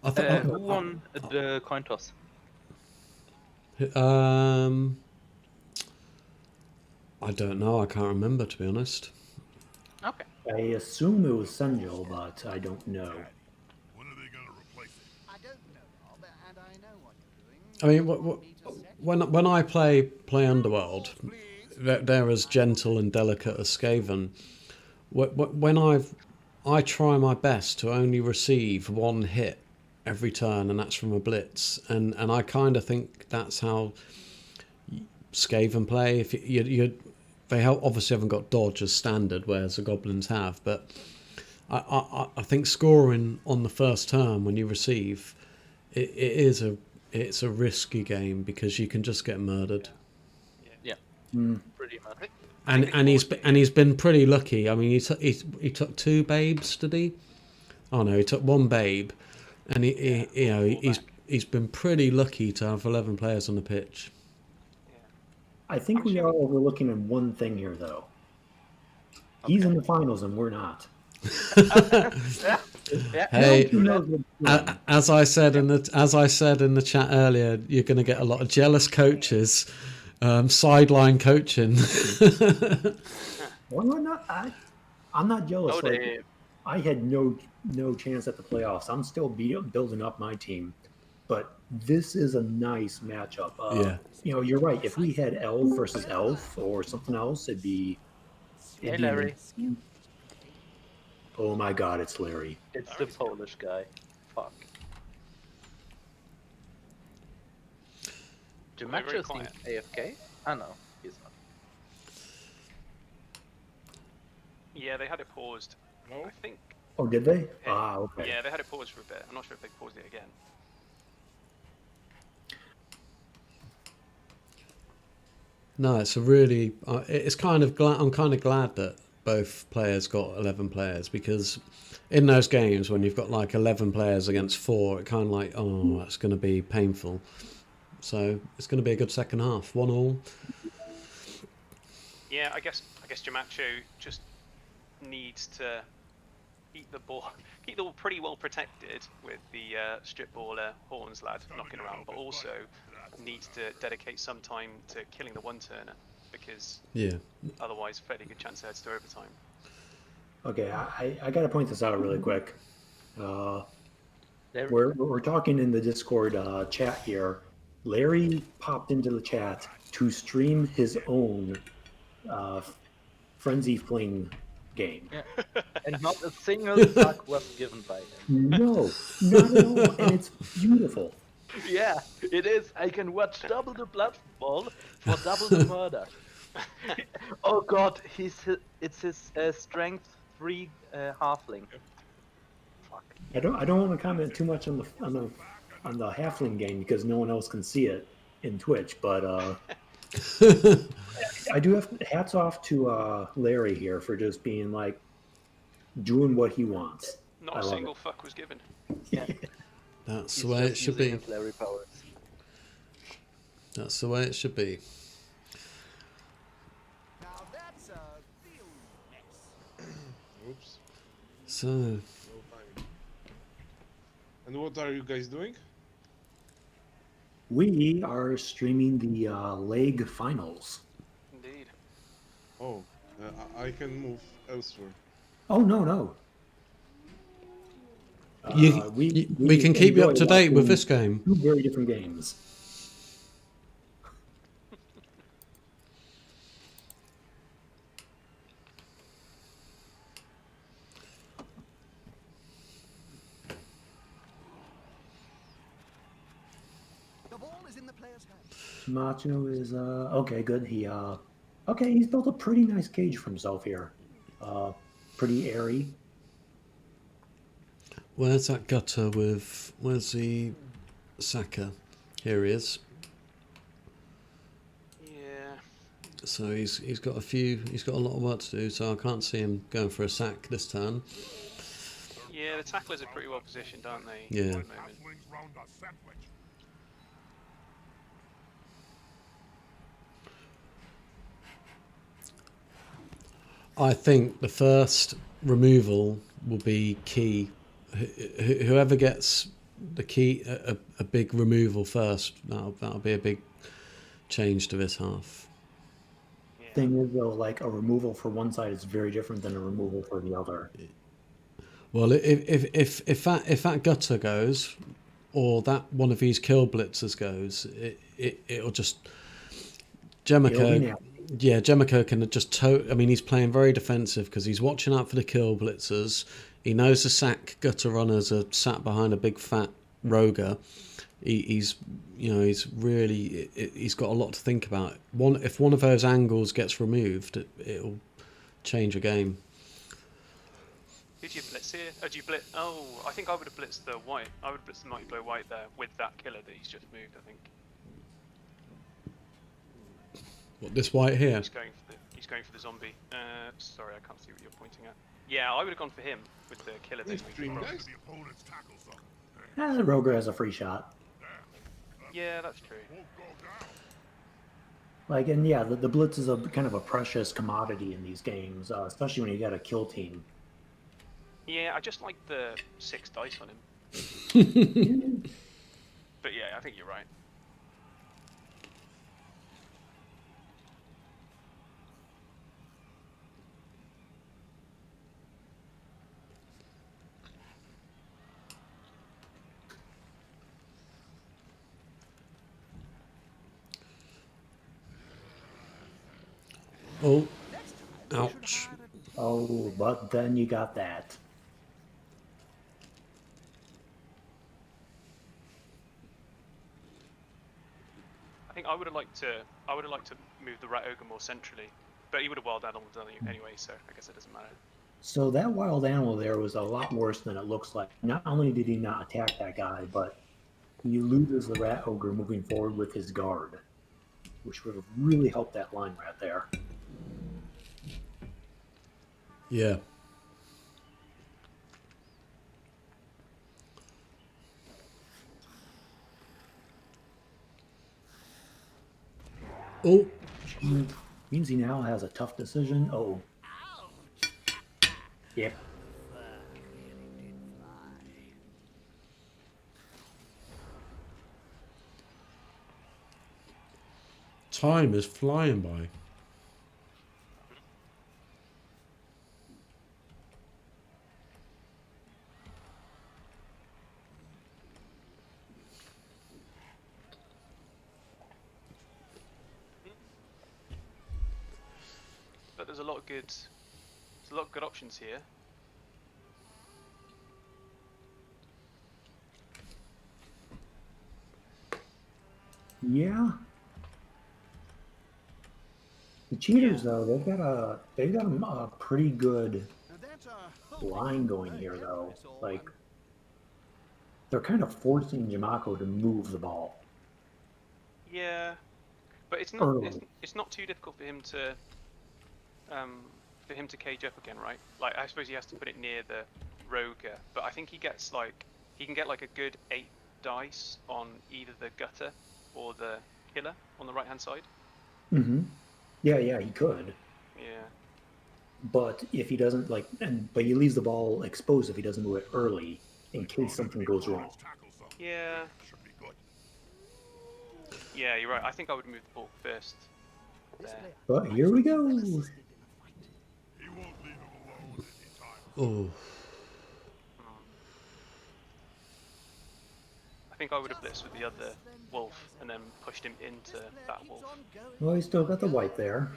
Who won the coin toss?
I don't know. I can't remember, to be honest.
Okay.
I assume it was Senjil, but I don't know.
When are they going to replace it?
I don't know, Rob, and I know what you're doing.
I mean, when I play Underworld, they're as gentle and delicate as Skaven. When I try my best to only receive one hit every turn, and that's from a blitz, and I kind of think that's how Skaven play. If they obviously haven't got dodge as standard, whereas the goblins have, but I think scoring on the first turn when you receive, it's a risky game because you can just get murdered.
Yeah,
Mm.
pretty much.
And he's been pretty lucky. I mean, he took 2 babes, did he? Oh no, he took 1 babe, and he's been pretty lucky to have 11 players on the pitch.
I think we are overlooking in one thing here, though. He's in the finals and we're not.
Hey,
Who knows what's going
as I said in the chat earlier, you're going to get a lot of jealous coaches, sideline coaching.
Well, I'm not jealous.
No,
Like, I had no chance at the playoffs. I'm still building up my team, but this is a nice matchup.
Yeah.
You know, you're right. If we had Elf versus Elf or something else, it'd be.
Hey, Larry.
Oh my God, it's Larry.
It's the Polish guy. Fuck. Dimacho seems AFK? Oh no, he's not.
Yeah, they had it paused.
No?
I think.
Oh, did they?
Yeah.
Okay.
Yeah, they had it paused for a bit. I'm not sure if they paused it again.
No, it's a really. It's kind of glad. I'm kind of glad that both players got 11 players because in those games when you've got like 11 players against 4, it kind of like that's going to be painful. So it's going to be a good second half. 1-1.
Yeah, I guess Jamacho just needs to keep the ball pretty well protected with the strip baller Horns lad knocking around, but also needs to dedicate some time to killing the 1-turner because otherwise fairly good chance it heads to overtime.
Okay, I got to point this out really quick. We're talking in the Discord chat here. Larry popped into the chat to stream his own Frenzy Fling game.
Yeah. And not a single fuck was given by him.
No, not at all. And it's beautiful.
Yeah, it is. I can watch double the blood fall for double the murder. Oh god, it's his strength 3 halfling. Fuck.
I don't want to comment too much on the halfling game because no one else can see it in Twitch, but I do have hats off to Larry here for just being like doing what he wants.
Not a single fuck was given.
Yeah.
That's the way it should be.
Larry powers.
That's the way it should be.
Now that's a real mess.
Oops.
So,
No time. And what are you guys doing?
We are streaming the leg finals.
Indeed.
Oh, I can move elsewhere.
Oh no.
we can keep you up to date with this game.
2 very different games.
The ball is in the player's hand.
Macho is okay. Good. He's built a pretty nice cage for himself here. Pretty airy.
Where's that gutter with? Where's the Saka? Here he is.
Yeah.
So he's got a lot of work to do. So I can't see him going for a sack this turn.
Yeah, the tacklers are pretty well positioned, aren't they?
Yeah.
At the moment.
Halflings round a sandwich.
I think the first removal will be key. Whoever gets the key, a big removal first, that'll be a big change to this half.
Yeah.
Thing is though, like a removal for one side is very different than a removal for the other.
Well, if that gutter goes, or that one of these kill blitzers goes, it'll just Jemico. Yeah, Jemico can just I mean, he's playing very defensive because he's watching out for the kill blitzers. He knows the sack gutter runners are sat behind a big fat roger. He's got a lot to think about. If one of those angles gets removed, it'll change a game.
Did you blitz here? Oh, did you blitz? Oh, I think I would have blitzed the white. I would have blitzed the Mighty Blow white there with that killer that he's just moved, I think.
What, this white here?
He's going for the zombie. Sorry, I can't see what you're pointing at. Yeah, I would have gone for him with the killer that
Nice dream,
moved.
guys.
The opponent's tackle zone.
The Roger has a free shot.
Yeah, that's true.
Won't go down.
Like, and yeah, the blitz is a kind of a precious commodity in these games, especially when you got a kill team.
Yeah, I just like the 6 dice on him. But yeah, I think you're right.
Oh, ouch.
Oh, but then you got that.
I think I would have liked to move the Rat Ogre more centrally, but he would have wild animal done it anyway, so I guess it doesn't matter.
So that wild animal there was a lot worse than it looks like. Not only did he not attack that guy, but he loses the rat ogre moving forward with his guard, which would have really helped that line rat there.
Yeah. Oh,
Means he now has a tough decision. Oh. Yep.
time is flying by.
But there's a lot of good options here.
Yeah. The cheaters, though, they've got a pretty good line going here, though. Like, they're kind of forcing Yamako to move the ball.
Yeah, but it's not
Early.
it's not too difficult for him to cage up again, right? Like, I suppose he has to put it near the Roger, but I think he can get like a good 8 dice on either the gutter or the killer on the right hand side.
Mm-hmm. Yeah, he could.
Yeah.
But if he doesn't but he leaves the ball exposed if he doesn't move it early in case something goes wrong.
Yeah.
Should be good.
Yeah, you're right. I think I would move the ball first. There.
But here we go.
He won't leave him alone anytime.
Oh,
I think I would have blitzed with the other wolf and then pushed him into that wolf.
Well, he's still got the white there.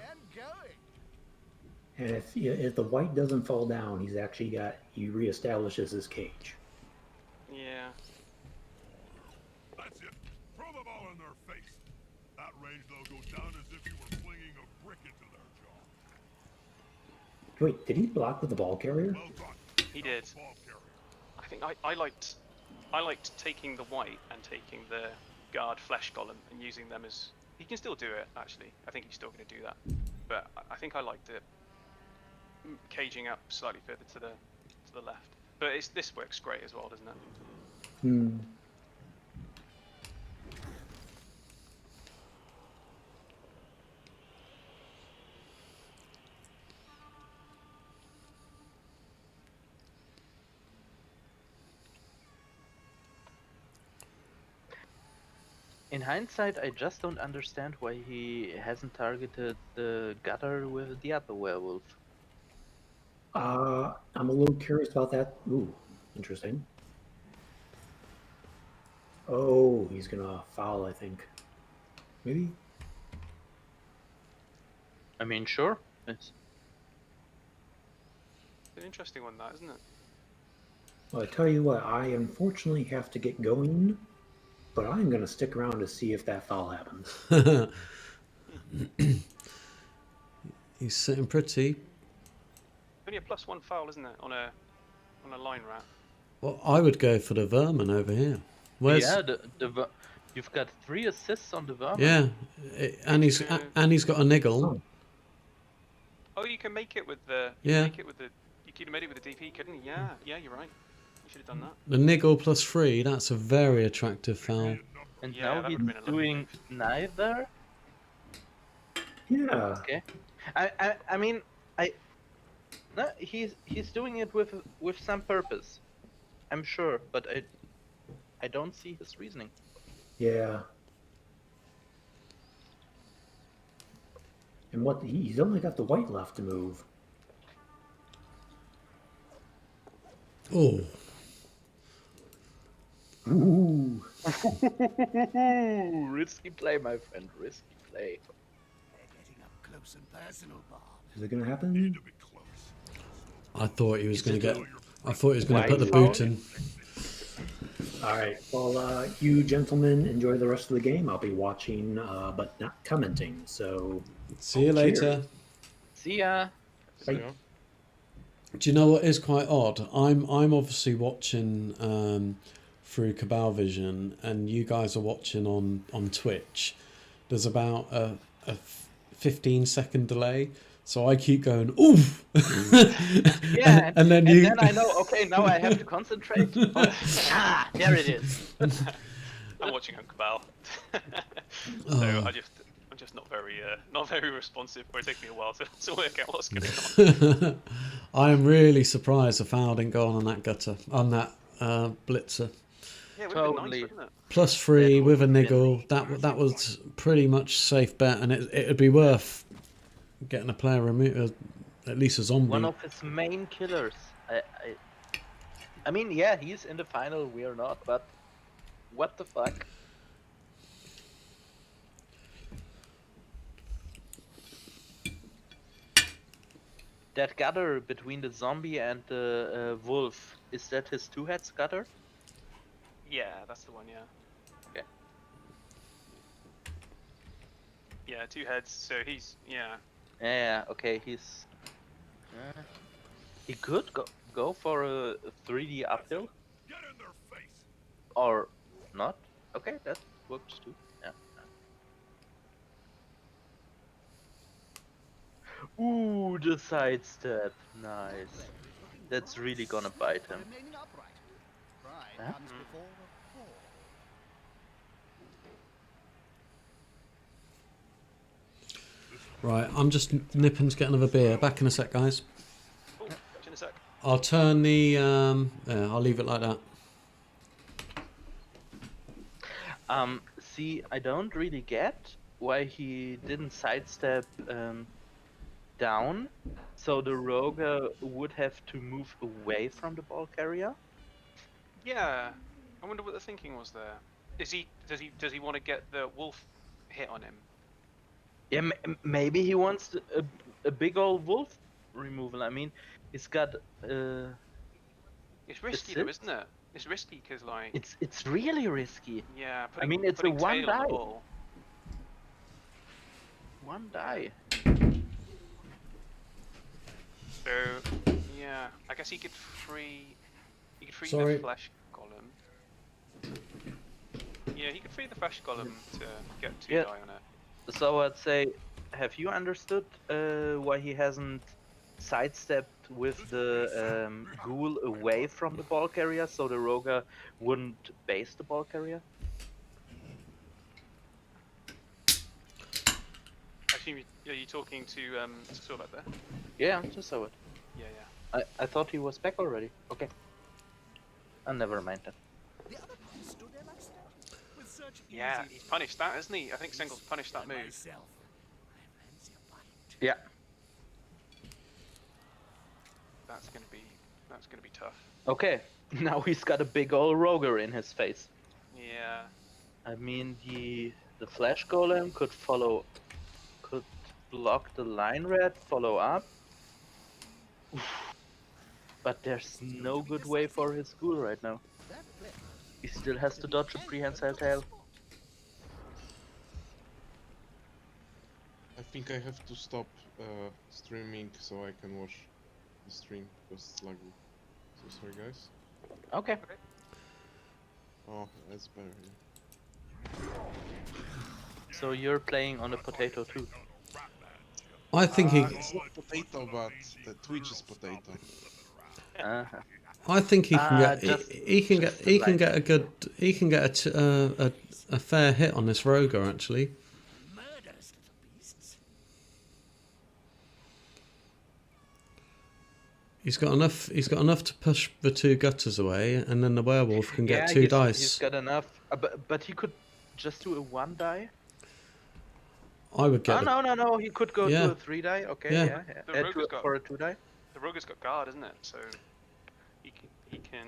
And if the white doesn't fall down, he reestablishes his cage.
Yeah.
That's it. Throw the ball in their face. That range they'll go down as if you were flinging a brick into their jaw.
Wait, did he block with the ball carrier?
Well done.
He did.
Ball carrier.
I think I liked taking the white and taking the guard flesh golem and using them as he can still do it actually. I think he's still going to do that, but I think I liked it caging up slightly further to the left. But this works great as well, doesn't it?
Hmm.
In hindsight, I just don't understand why he hasn't targeted the gutter with the other werewolf.
I'm a little curious about that. Ooh, interesting. Oh, he's gonna foul, I think. Maybe?
I mean, sure. It's
An interesting one, that isn't it?
Well, I tell you what, I unfortunately have to get going, but I'm gonna stick around to see if that foul happens.
he's sitting pretty.
Only a +1 foul, isn't it? On a on a line rat.
Well, I would go for the vermin over here. Where's
Yeah, you've got 3 assists on the vermin.
yeah, and he's got a niggle.
Oh,
Oh, you can make it with the.
Yeah.
You could have made it with the DP, couldn't you? Yeah, yeah, you're right. You should have done that.
The niggle plus 3. That's a very attractive foul.
And
Yeah,
now
that
he's
would've been a lovely
doing
move.
neither.
yeah.
Okay. I mean no, he's doing it with some purpose. I'm sure, but I don't see his reasoning.
Yeah. And what he's only got the white left to move.
Oh,
Ooh.
Risky play, my friend. Risky play.
They're getting up close and personal, Bob.
Is it gonna happen?
Need to be close.
I thought he was going to
it
get. I thought he was going to
white
put the
foul?
boot in.
All right. Well, you gentlemen enjoy the rest of the game. I'll be watching, but not commenting. So,
See you
Cheers.
later.
See ya.
Bye.
Yeah.
Do you know what is quite odd? I'm obviously watching through Cabal Vision, and you guys are watching on Twitch. There's about a 15-second delay, so I keep going oof.
Yeah,
and then
and
you.
then I know. Okay, now I have to concentrate. Oh, there it is.
I'm watching on Cabal, so
Oh.
I'm just not very responsive. Or it takes me a while to work out what's going on.
I am really surprised the foul didn't go on that gutter, on that blitzer.
Yeah, it would have been
Totally.
nice, wouldn't it?
Plus 3
That
with a
would've been
niggle. That was pretty much safe bet, and it'd be worth getting a player removed, at least a zombie.
One of his main killers. I mean, yeah, he's in the final. We're not, but what the fuck? That gutter between the zombie and the wolf, is that his 2-heads gutter?
Yeah, that's the one. Yeah.
Okay.
Yeah, 2 heads. So he's
Yeah, okay, he's... he could go for a 3D uphill,
Get in their face.
or not. Okay, that works too. Yeah. Ooh, the sidestep. Nice. That's really gonna bite him.
Remaining upright. Pride
Huh?
comes before a fall.
Right, I'm just nipping to get another beer. Back in a sec, guys.
Oh, catch you in a sec.
I'll turn the. I'll leave it like that.
See, I don't really get why he didn't sidestep down, so the rogue would have to move away from the ball carrier.
Yeah, I wonder what the thinking was there. Does he want to get the wolf hit on him?
Yeah, maybe he wants a big old wolf removal. I mean, he's got
It's risky though,
Assist?
isn't it? It's risky because like
it's really risky.
yeah,
I mean, it's a
putting
one
tail on the
die.
ball.
One die.
So yeah, I guess he could free
Sorry.
the flesh golem. Yeah, he could free the flesh golem to get 2
Yeah.
die on it.
So I'd say, have you understood why he hasn't sidestepped with the ghoul away from the ball carrier, so the rogue wouldn't base the ball carrier?
I assume are you talking to Sorbat there?
Yeah, just saw it.
Yeah, yeah.
I thought he was back already. Okay. Never mind then.
The other man stood there like statues, with such
Yeah,
easy
he's punished that, isn't he? I think Single's punished that
by
move.
myself. I fancy a bite.
Yeah.
That's gonna be tough.
Okay. Now he's got a big old roger in his face.
Yeah.
I mean, the flash golem could block the line red, follow up. But there's no good way for his ghoul right now.
That flip
He still has to dodge a prehensile tail.
I think I have to stop streaming so I can watch the stream because it's laggy. Sorry, guys.
Okay.
Oh, that's better here.
So you're playing on a potato too.
I think he.
It's not potato, but the Twitch is potato.
Uh-huh.
I think he can get.
Just-
He can get.
just
He can
like-
get a good. He can get a fair hit on this Roger actually.
Murderous little beasts.
He's got enough. He's got enough to push the two gutters away, and then the werewolf can get
Yeah,
two
he's
dice.
got enough, but he could just do a 1 die.
I would get.
No. He could go
Yeah.
to a 3 die. Okay,
Yeah.
yeah.
The Rogue's got-
for a 2 die.
The Rogue's got guard, isn't it? So he can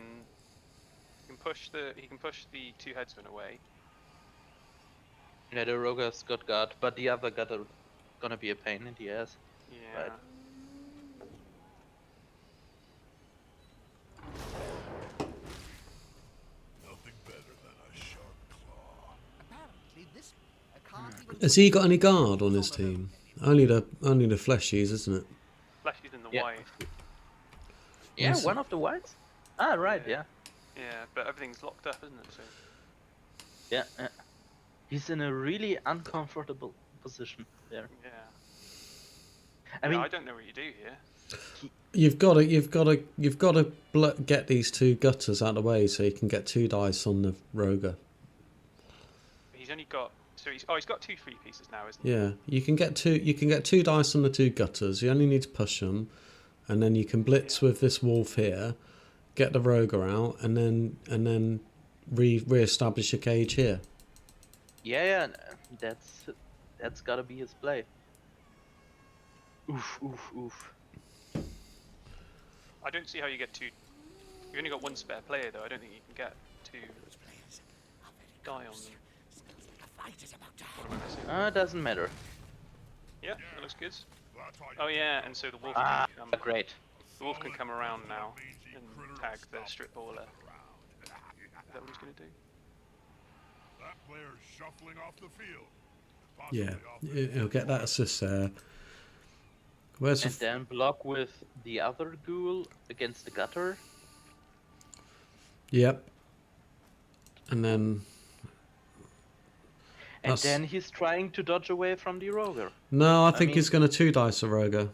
push the 2 headsmen away.
Yeah, the Rogue's got guard, but the other gutter gonna be a pain in the ass.
Yeah.
Right.
Nothing better than a sharp claw.
Apparently this can't even
Has he got any guard on his team? Only the fleshies, isn't it?
Flashes in the
Yeah.
white.
Yeah,
Yes.
one of the whites. Ah, right.
Yeah.
Yeah.
Yeah, but everything's locked up, isn't it? So
Yeah. He's in a really uncomfortable position there.
yeah.
I mean,
I don't know what you do here.
You've got to get these two gutters out of the way so you can get 2 dice on the Roger.
He's only got he's got 2 free pieces now, isn't he?
Yeah, you can get 2 dice on the 2 gutters. You only need to push them, and then you can blitz with this wolf here, get the Roger out, and then re-establish your cage here.
yeah. That's gotta be his play. Oof.
I don't see how you get 2. You've only got 1 spare player though. I don't think you can get 2 die on them.
smells like a fight is about to
What am I missing?
Doesn't matter.
Yeah, that looks good.
That's how you
Oh yeah, and so the wolf
Ah,
can come.
great.
The wolf can come around now and tag the strip baller. Is that what he's gonna do?
That player's shuffling off the field.
Yeah,
Possibly off the
he'll get that assist there. Where's the
And then block with the other ghoul against the gutter.
Yep. And then
And
That's-
then he's trying to dodge away from the Roger.
no, I think
mean-
he's going to 2 dice a Roger.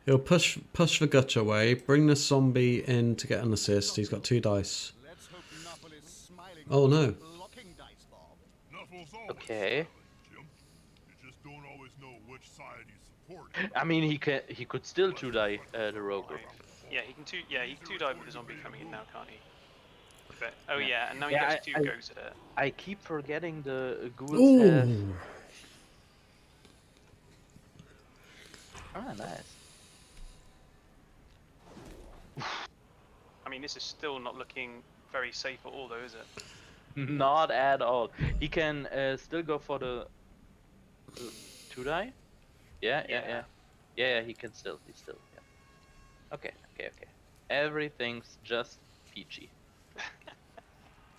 He'll push the gutter away, bring the zombie in to get an assist. He's got 2 dice.
Let's hope Knuckle is smiling.
Oh no.
Blocking dice bomb.
Knuckles always
Okay.
Jim. You just don't always know which side you support.
I mean, he could still 2 die the Roger.
Yeah, he can 2 die with the zombie coming in now, can't he? But, oh yeah, and now he
Yeah,
gets 2
I-
goes at it.
I keep forgetting the ghouls have...
Ooh.
Ah, nice.
I mean, this is still not looking very safe at all, though, is it?
Not at all. He can still go for the 2 die. Yeah. He can still. Yeah. Okay. Everything's just peachy.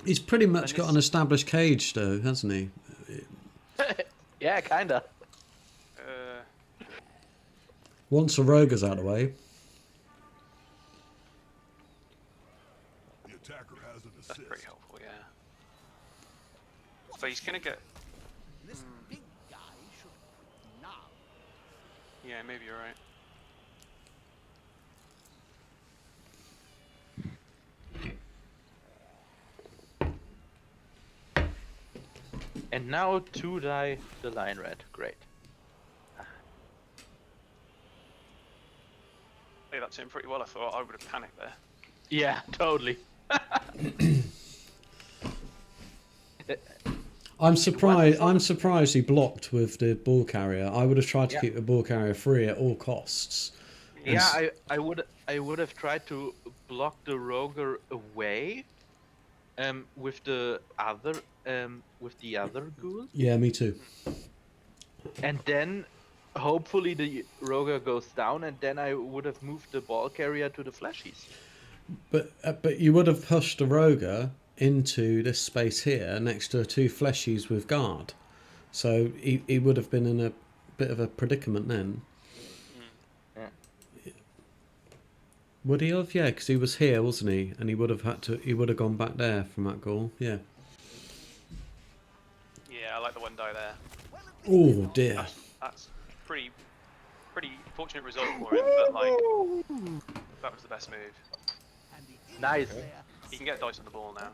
He's pretty much
And
got
this-
an established cage, though, hasn't he?
Yeah, kinda.
Once the Roger's out of the way.
The attacker has an
That's
assist.
pretty helpful, yeah. So he's gonna get.
This big guy should quit now.
Yeah, maybe you're right.
And now 2 die the line red. Great.
Hey, that's him pretty well. I thought I would have panicked there.
Yeah, totally.
I'm surprised he blocked with the ball carrier. I would have tried to
Yeah.
keep the ball carrier free at all costs. And
Yeah,
s-
I would have tried to block the Roger away, with the other ghoul,
yeah, me too.
and then hopefully the Roger goes down, and then I would have moved the ball carrier to the flashies.
But you would have pushed the Roger into this space here next to 2 fleshies with guard. So he would have been in a bit of a predicament then. Would he have? Yeah, because he was here, wasn't he? And he would have had to. He would have gone back there from that goal. Yeah.
Yeah, I like the one die there.
Oh dear.
That's pretty fortunate result for him, but like that was the best move.
Nice.
Okay.
He can get dice on the ball now.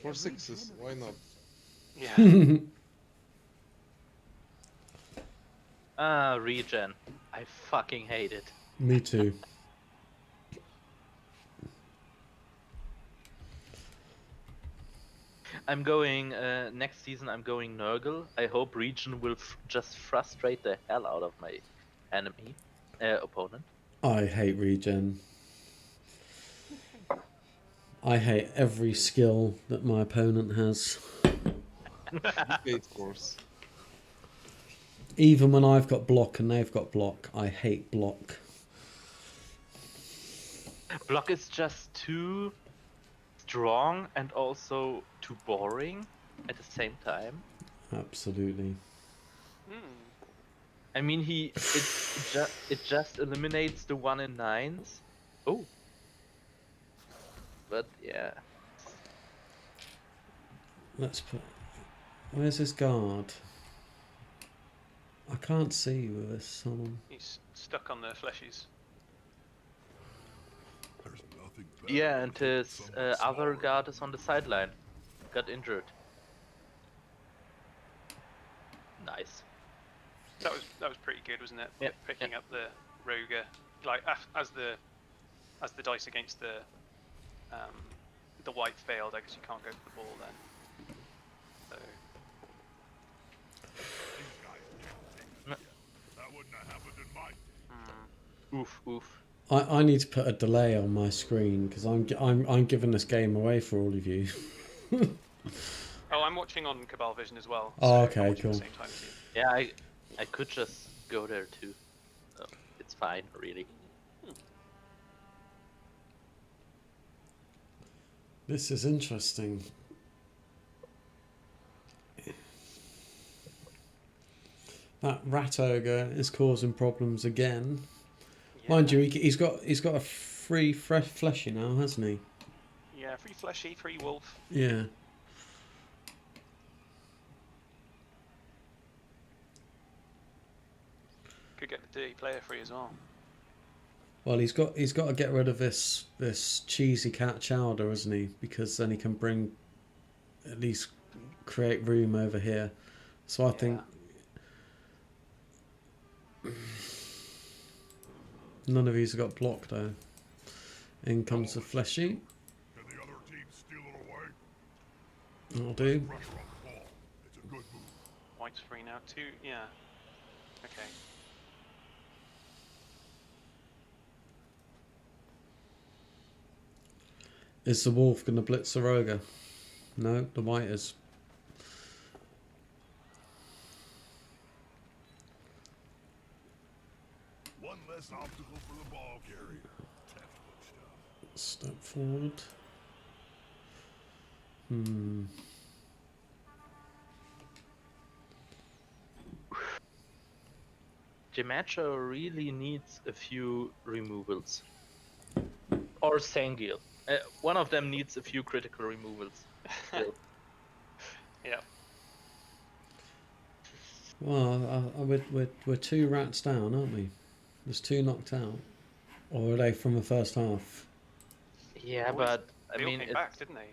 4 sixes, why not?
Yeah.
Regen. I fucking hate it.
Me too.
I'm going, next season I'm going Nurgle. I hope Regen will just frustrate the hell out of my enemy, opponent.
I hate regen. I hate every skill that my opponent has.
Hate force.
Even when I've got block and they've got block, I hate block.
Block is just too strong and also too boring at the same time.
Absolutely.
I mean, it just eliminates the 1 in 9s. Oh. But yeah.
Let's put. Where's his guard? I can't see with this. Hold on.
He's stuck on the fleshies.
There's nothing better
Yeah,
than
and
hitting
his
someone
other
smaller.
guard is on the sideline. Got injured. Nice.
That was pretty good, wasn't it?
Yeah,
Picking up the Roger, like as the dice against the white failed. I guess you can't go for the ball then. So
These guys can't take it. That wouldn't have happened in my day.
Oof, oof.
I need to put a delay on my screen because I'm giving this game away for all of you.
oh, I'm watching on Cabal Vision as well.
Oh,
so I'm
okay,
watching
cool.
At the same time as you.
Yeah, I could just go there too. So it's fine, really.
This is interesting. That rat ogre is causing problems again.
Yeah.
Mind you, he's got a free fresh fleshy now, hasn't he?
Yeah, 3 fleshy, 3 wolf.
Yeah.
Could get the dirty player free as well.
Well, he's got to get rid of this cheesy cat chowder, hasn't he? Because then he can bring, at least create room over here. So I think none of these have got blocked though. In comes the fleshy.
Can the other team steal it away?
That'll do.
Pressure on the ball. It's a good move.
White's free now. 2, yeah. Okay.
Is the wolf going to blitz the ogre? No, the white is.
One less obstacle for the ball carrier. Textbook stuff.
Step forward.
Gemacho really needs a few removals. Or Sangil. One of them needs a few critical removals. Still.
Yeah.
Well, we're 2 rats down, aren't we? There's 2 knocked out. Or are they from the first half?
Yeah,
Boys,
but I
They all
mean,
came back, didn't they?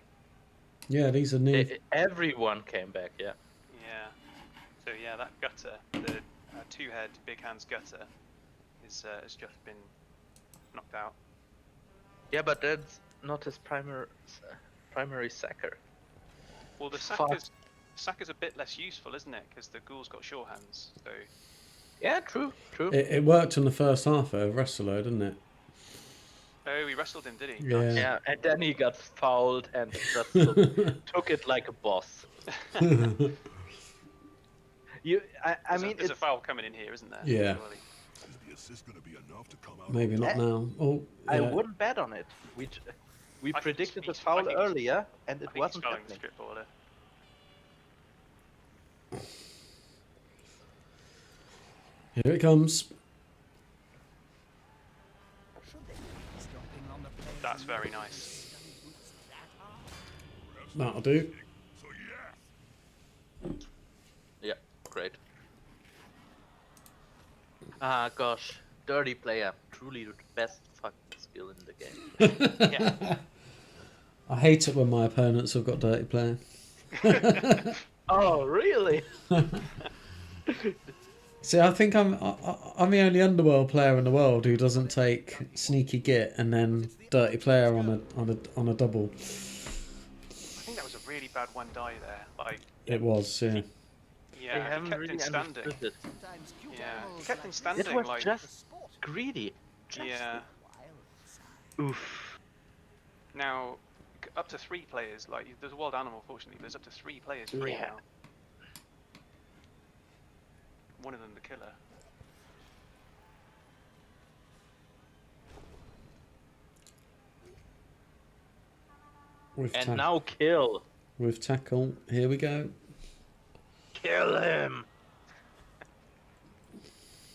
Yeah, these are new.
Everyone came back. Yeah.
Yeah. So yeah, that gutter, the 2-head big hands gutter, has just been knocked out.
Yeah, but that's not his primary sacker.
Well, the
Fuck.
sacker's a bit less useful, isn't it? Because the ghoul's got sure hands. So
Yeah, true.
It worked in the first half of Wrestler, didn't it?
oh, he wrestled him, did he?
Yeah.
Nice.
Yeah, and then he got fouled and just took it like a boss. I mean,
There's a
it's,
foul coming in here, isn't there?
Yeah.
Surely.
Is the assist going to be enough to come out?
Maybe not now. Oh,
I
yeah.
wouldn't bet on it. We
think
predicted the
he's- I
foul
think he's-
earlier, and
I
it
think he's
wasn't
following the
happening.
script order.
Here it comes.
Should they be stopping
very nice.
That'll do.
So yeah.
Yeah, great. Ah, gosh. Dirty player. Truly the best fucking skill in the game.
Yeah.
I hate it when my opponents have got dirty player.
Oh, really?
See, I think I'm the only underworld player in the world who doesn't take sneaky git and then dirty player on a double.
I think that was a really bad one die there. Like,
It was, yeah.
I
yeah, he
haven't
kept
really
him standing.
understood it.
Sometimes cute
Yeah, he
animals
kept him
like
standing.
It was
like,
just greedy. Just
yeah.
wild.
Oof.
Now, up to 3 players. Like, there's a wild animal. Fortunately, there's up to 3 players free
Yeah.
now. One of them the killer.
And now kill.
with tackle. Here we go.
Kill him.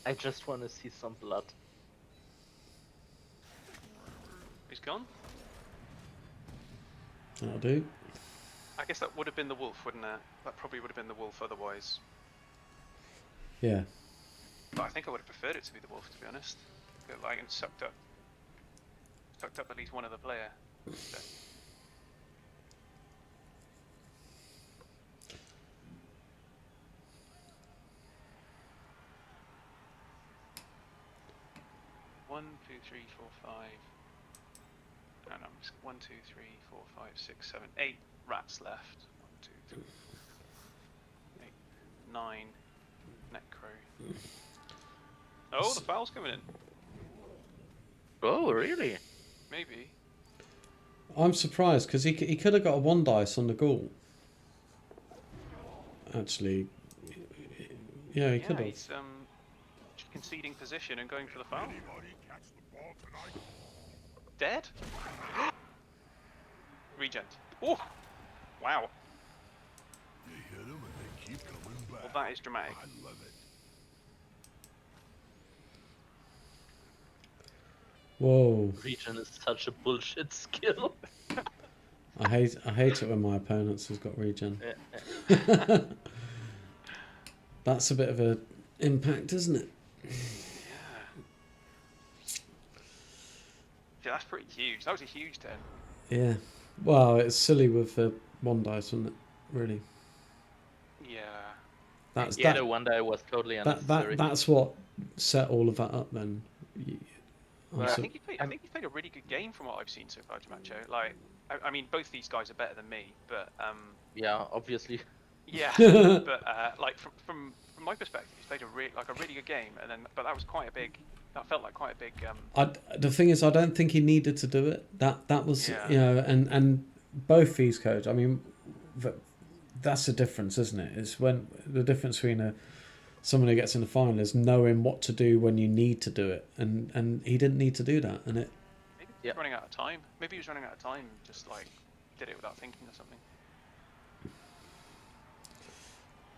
I just want to see some blood.
He's gone.
That'll do.
I guess that would have been the wolf, wouldn't it? That probably would have been the wolf otherwise.
Yeah.
But I think I would have preferred it to be the wolf, to be honest. But, like, and sucked up at least one other player. So. One, two, three, four, five. No, no, 1, 2, 3, 4, 5, 6, 7, 8 rats left. 1, 2, 3, 4, 8, 9 necro. Oh, the foul's coming in.
Oh, really?
Maybe.
I'm surprised because he could have got a 1 dice on the ghoul. Actually, yeah, he could have.
He's conceding position and going for the foul.
Anybody catch the ball tonight?
Dead? Regent. Oh! Wow.
You hit them and they keep coming back.
Well, that is dramatic.
I love it.
Whoa!
Regen is such a bullshit skill.
I hate it when my opponents has got regen. That's a bit of a impact, isn't it?
Yeah, that's pretty huge. That was a huge 10.
Yeah. Well, it's silly with 1 dice, wasn't it? Really.
Yeah.
That's
Yeah,
that,
the one die was totally unnecessary.
that's what set all of that up. Then.
Well,
I think he played a really good game from what I've seen so far, Jamacho. Like, I mean, both these guys are better than me, but
yeah, obviously.
yeah. But like from my perspective, he's played a really good game, and then but that was quite a big. That felt like quite a big.
The thing is, I don't think he needed to do it. That was
Yeah.
you know, and both these codes. I mean, that's the difference, isn't it? It's when the difference between someone who gets in the final is knowing what to do when you need to do it, and he didn't need to do that, and it.
Maybe he was running out of time. Maybe he was running out of time. Just like did it without thinking or something.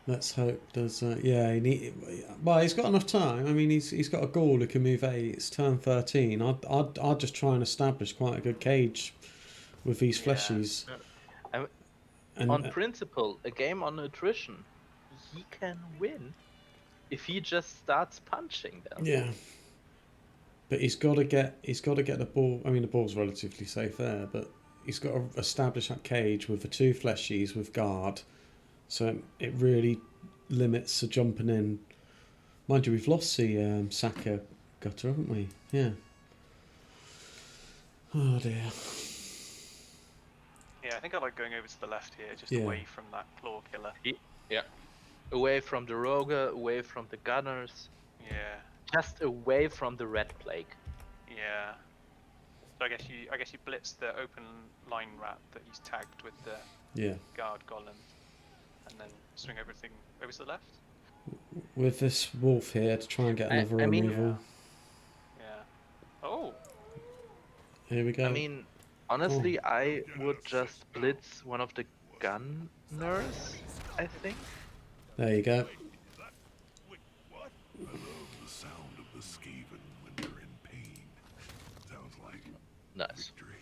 Let's hope there's well, he's got enough time. I mean, he's got a ghoul who can move 8. It's turn 13. I'd just try and establish quite a good cage with these fleshies. And,
on principle, a game on attrition, he can win if he just starts punching them.
yeah. But he's got to get the ball. I mean, the ball's relatively safe there, but he's got to establish that cage with the 2 fleshies with guard. So it really limits the jumping in. Mind you, we've lost the Saka gutter, haven't we? Yeah. Oh dear.
Yeah, I think I like going over to the left here, just
Yeah.
away from that claw killer.
Yeah. Away from the rogue, away from the gunners,
Yeah.
just away from the red plague.
Yeah. So I guess you blitz the open line rat that he's tagged with the
Yeah.
guard golem, and then swing everything over to the left.
With this wolf here to try and get another
I mean-
removal.
Yeah. Oh.
Here we go.
I mean, honestly, I would just blitz one of the gunners, I think.
There you go.
Wait, what? I love the sound of the skaven when they're in pain. Sounds like
Nice.
victory.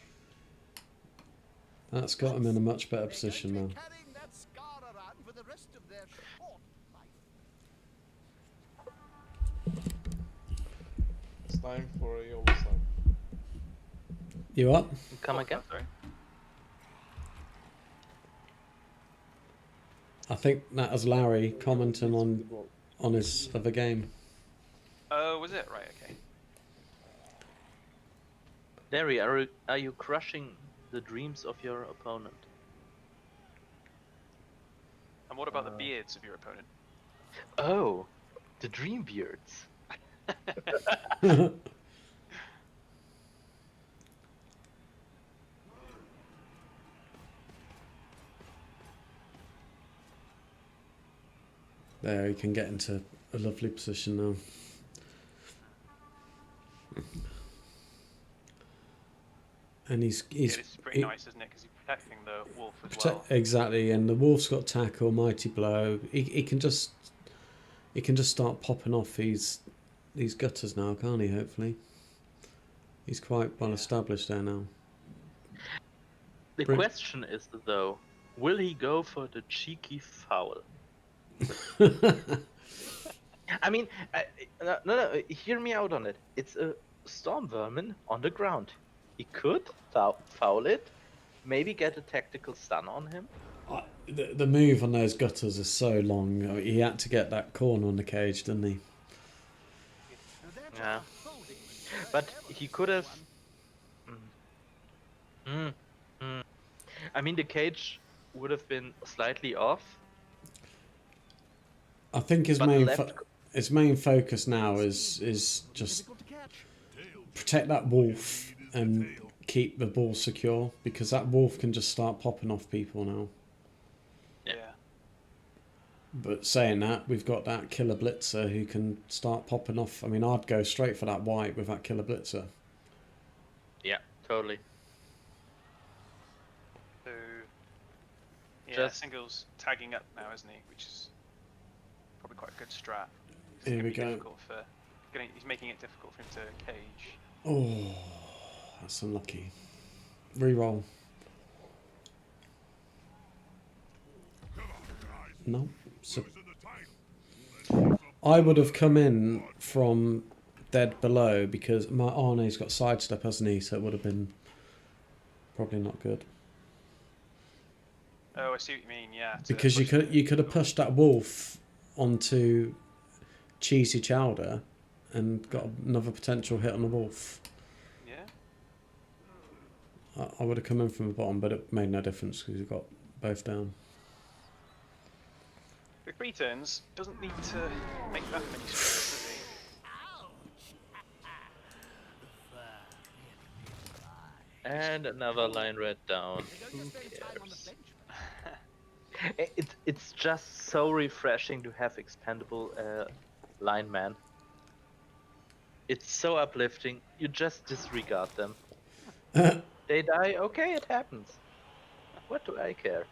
That's got him in a much better
They're going
position
to
now.
be carrying that scar around for the rest of their short life.
It's time for a yellow sun.
You up?
Come
What was
again?
that, sorry?
I think that was Larry commenting
It's
on
the ball.
his other game.
Oh, was it? Right, okay.
Larry, are you crushing the dreams of your opponent?
And what about the beards of your opponent?
Oh, the dream beards.
There, he can get into a lovely position now. And he's
It is pretty nice, isn't it? Because he's protecting the wolf as well.
exactly, and the wolf's got tackle, mighty blow. He can just start popping off these gutters now, can't he? Hopefully, he's quite well established there now.
The question is though, will he go for the cheeky foul? I mean, no, hear me out on it. It's a storm vermin on the ground. He could foul it, maybe get a tactical stun on him.
The move on those gutters is so long. I mean, he had to get that corner on the cage, didn't he?
Yeah, but he could have. I mean, the cage would have been slightly off.
I think his
But
main focus now is just protect that wolf and keep the ball secure, because that wolf can just start popping off people now.
Yeah.
But saying that, we've got that killer blitzer who can start popping off. I mean, I'd go straight for that white with that killer blitzer.
Yeah, totally.
So, yeah,
Just-
Single's tagging up now, isn't he? Which is probably quite a good strat. It's
Here
gonna
we
be
go.
difficult for, he's making it difficult for him to cage.
Oh, that's unlucky. Reroll. No. So I would have come in from dead below because my Arne's got sidestep, hasn't he? So it would have been probably not good.
Oh, I see what you mean. Yeah. to
Because you
push
could have pushed that wolf onto cheesy chowder and got another potential hit on the wolf.
Yeah.
I would have come in from the bottom, but it made no difference because we got both down.
With 3 turns, doesn't need to make that many squares, does he?
And another line red down. Who cares? It's just so refreshing to have expendable linemen. It's so uplifting. You just disregard them. They die. Okay, it happens. What do I care?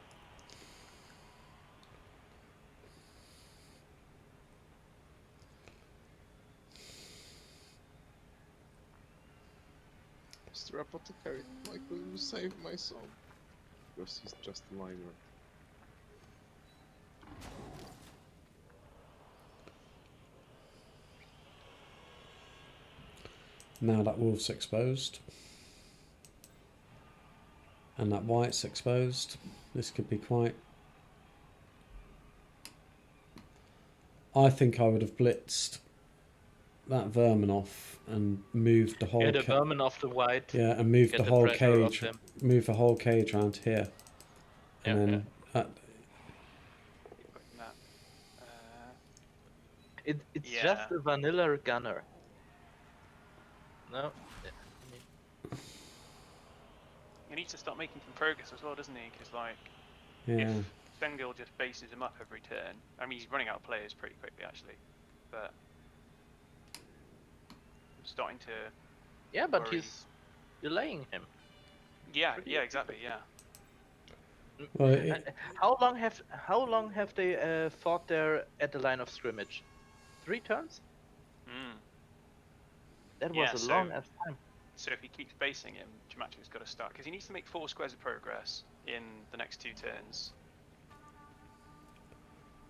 Mr. Apothecary, why couldn't you save my son? Because he's just a minor.
Now that wolf's exposed. And that white's exposed. This could be quite... I think I would have blitzed that vermin off and moved the whole...
Get a vermin off the white.
Yeah, and moved
Get
the
the
whole
pressure off
cage.
him.
Move the whole cage around here. And
Yeah,
then...
Keep putting that.
It's
Yeah.
just a vanilla gunner. No.
He needs to start making some progress as well, doesn't he? Because like,
yeah.
if Stengel just bases him up every turn, I mean, he's running out of players pretty quickly actually, but starting to.
Yeah, but
worry.
he's delaying him.
Yeah,
Pretty
yeah,
good.
exactly, yeah.
Well,
How long have they fought there at the line of scrimmage? 3 turns?
Mm.
That
Yeah,
was a
so-
long ass time.
So if he keeps basing him, Jamacho's got to start, because he needs to make 4 squares of progress in the next 2 turns.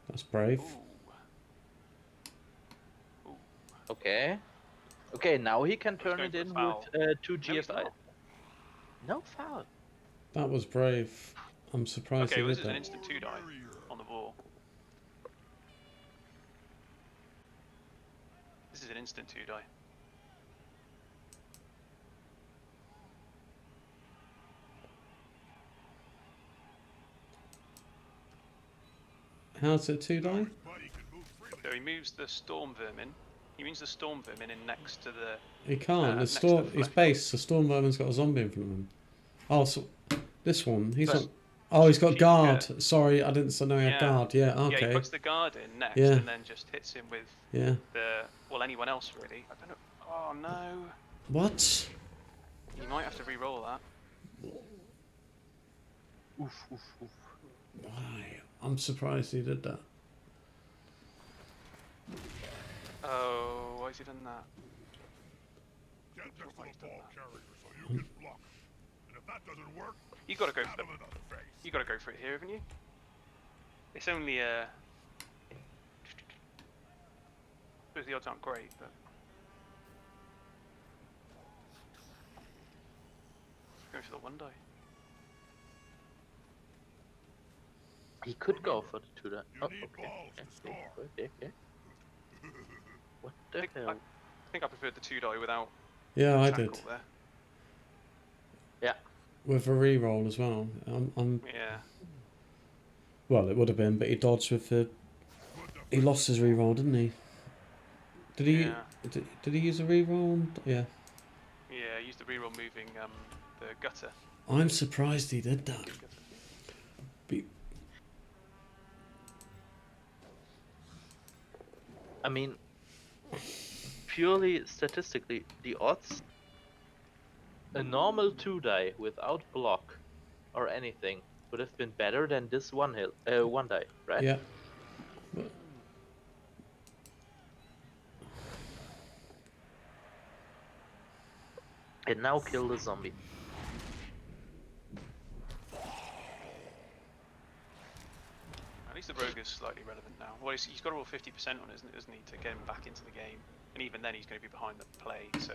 That's brave.
Ooh.
Okay. Okay, now he can turn
going
it
for a
in
foul.
with 2
No, he's
GFI.
not.
No foul.
That was brave. I'm surprised
Okay,
he
well, this
did
is an
that.
instant 2 die on the ball. This is an instant 2 die.
How's it 2 die?
So he moves the storm vermin. He moves the storm vermin in next to the.
He can't.
Next
It's
to the
his
flesh
base. The storm vermin's got a zombie in front of him. Oh, so this one. He's
But-
not. Oh, he's got
She's
guard.
good.
Sorry, I didn't know he had
Yeah.
guard. Yeah.
Yeah, he
Okay.
puts the guard in next
Yeah.
and then just hits him with
Yeah.
the. Well, anyone else really. I don't know. Oh no.
What?
You might have to re-roll that.
Oof, oof, oof.
Why? I'm surprised he did that.
Oh, why has he done that?
Get next to the ball carrier so you can block. And if that doesn't work,
You got to go
stab
for
him
it.
in the face.
You got to go for it here, haven't you? It's only I suppose the odds aren't great, but go for the 1 die.
He could go for the 2 die.
You
Oh,
need
okay.
balls to
Okay,
score.
okay. What the
I think,
hell?
I think I preferred the 2 die without
Yeah, I
tackle
did.
there.
Yeah.
With a re-roll as well.
Yeah.
Well, it would have been, but he dodged with the. He lost his re-roll, didn't he? Did he?
Yeah.
Did he use a re-roll? Yeah.
Yeah, use the reroll moving the gutter.
I'm surprised he did that. Be-
I mean, purely statistically, the odds, a normal 2 die without block or anything would have been better than this 1 die, right?
Yeah.
And now kill the zombie.
At least the rogue is slightly relevant now. Well, he's got to roll 50% on it, isn't he, to get him back into the game. And even then, he's going to be behind the play, so.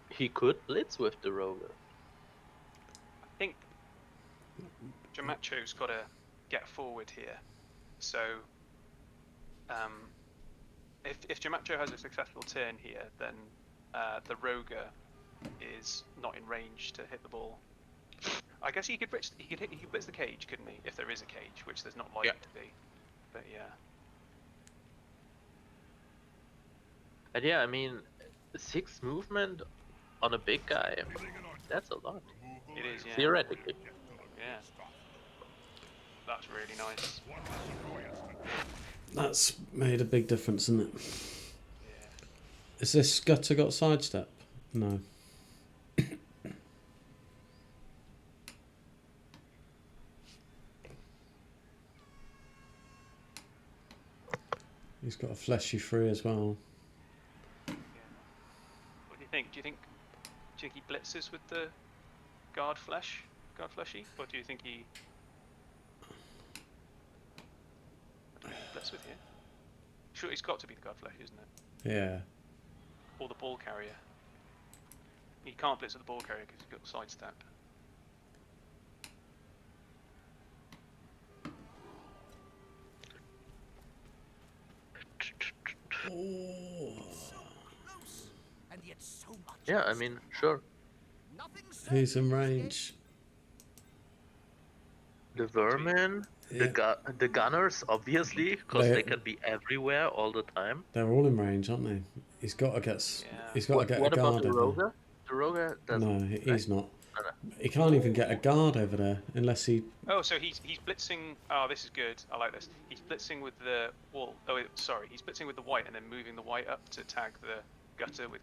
He could blitz with the rogue.
I think Jamacho's got to get forward here. So, if Jamacho has a successful turn here, then the Roger is not in range to hit the ball. I guess he could blitz the cage, couldn't he? If there is a cage, which there's not likely to be. But yeah.
And yeah, I mean, 6 movement on a big guy, that's a lot.
It is, yeah.
Theoretically.
Yeah. That's really nice.
That's made a big difference, isn't it?
Yeah.
Is this gutter got sidestep? No. He's got a fleshy free as well.
Yeah. What do you think? Do you think he blitzes with the guard fleshy, or do you think he? What do you blitz with here? Sure, it's got to be the guard flesh, isn't it?
Yeah.
Or the ball carrier. He can't blitz with the ball carrier because he's got sidestep.
And yet so much.
Yeah, I mean, sure.
He's in range.
The vermin,
Yeah.
the gunners, obviously, because
They-
they can be everywhere all the time.
They're all in range, aren't they? He's got to get.
Yeah.
He's got to get
What
a guard
about the
over there.
rogue? The rogue doesn't.
No, he's not.
No, no.
He can't even get a guard over there unless he.
Oh, so he's blitzing. Oh, this is good. I like this. He's blitzing with the wall. Oh, sorry. He's blitzing with the white and then moving the white up to tag the gutter with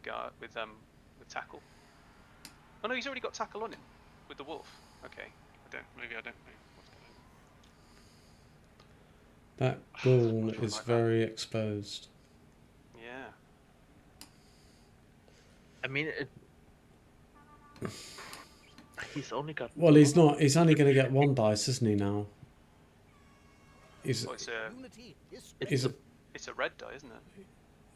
tackle. Oh no, he's already got tackle on him with the wolf. Okay, maybe I don't know what's going on.
That ghoul is very exposed.
mean, he's only got.
Well, he's not. He's only going to get one dice, isn't he? Now. He's.
Well,
He's
it's a red die, isn't it?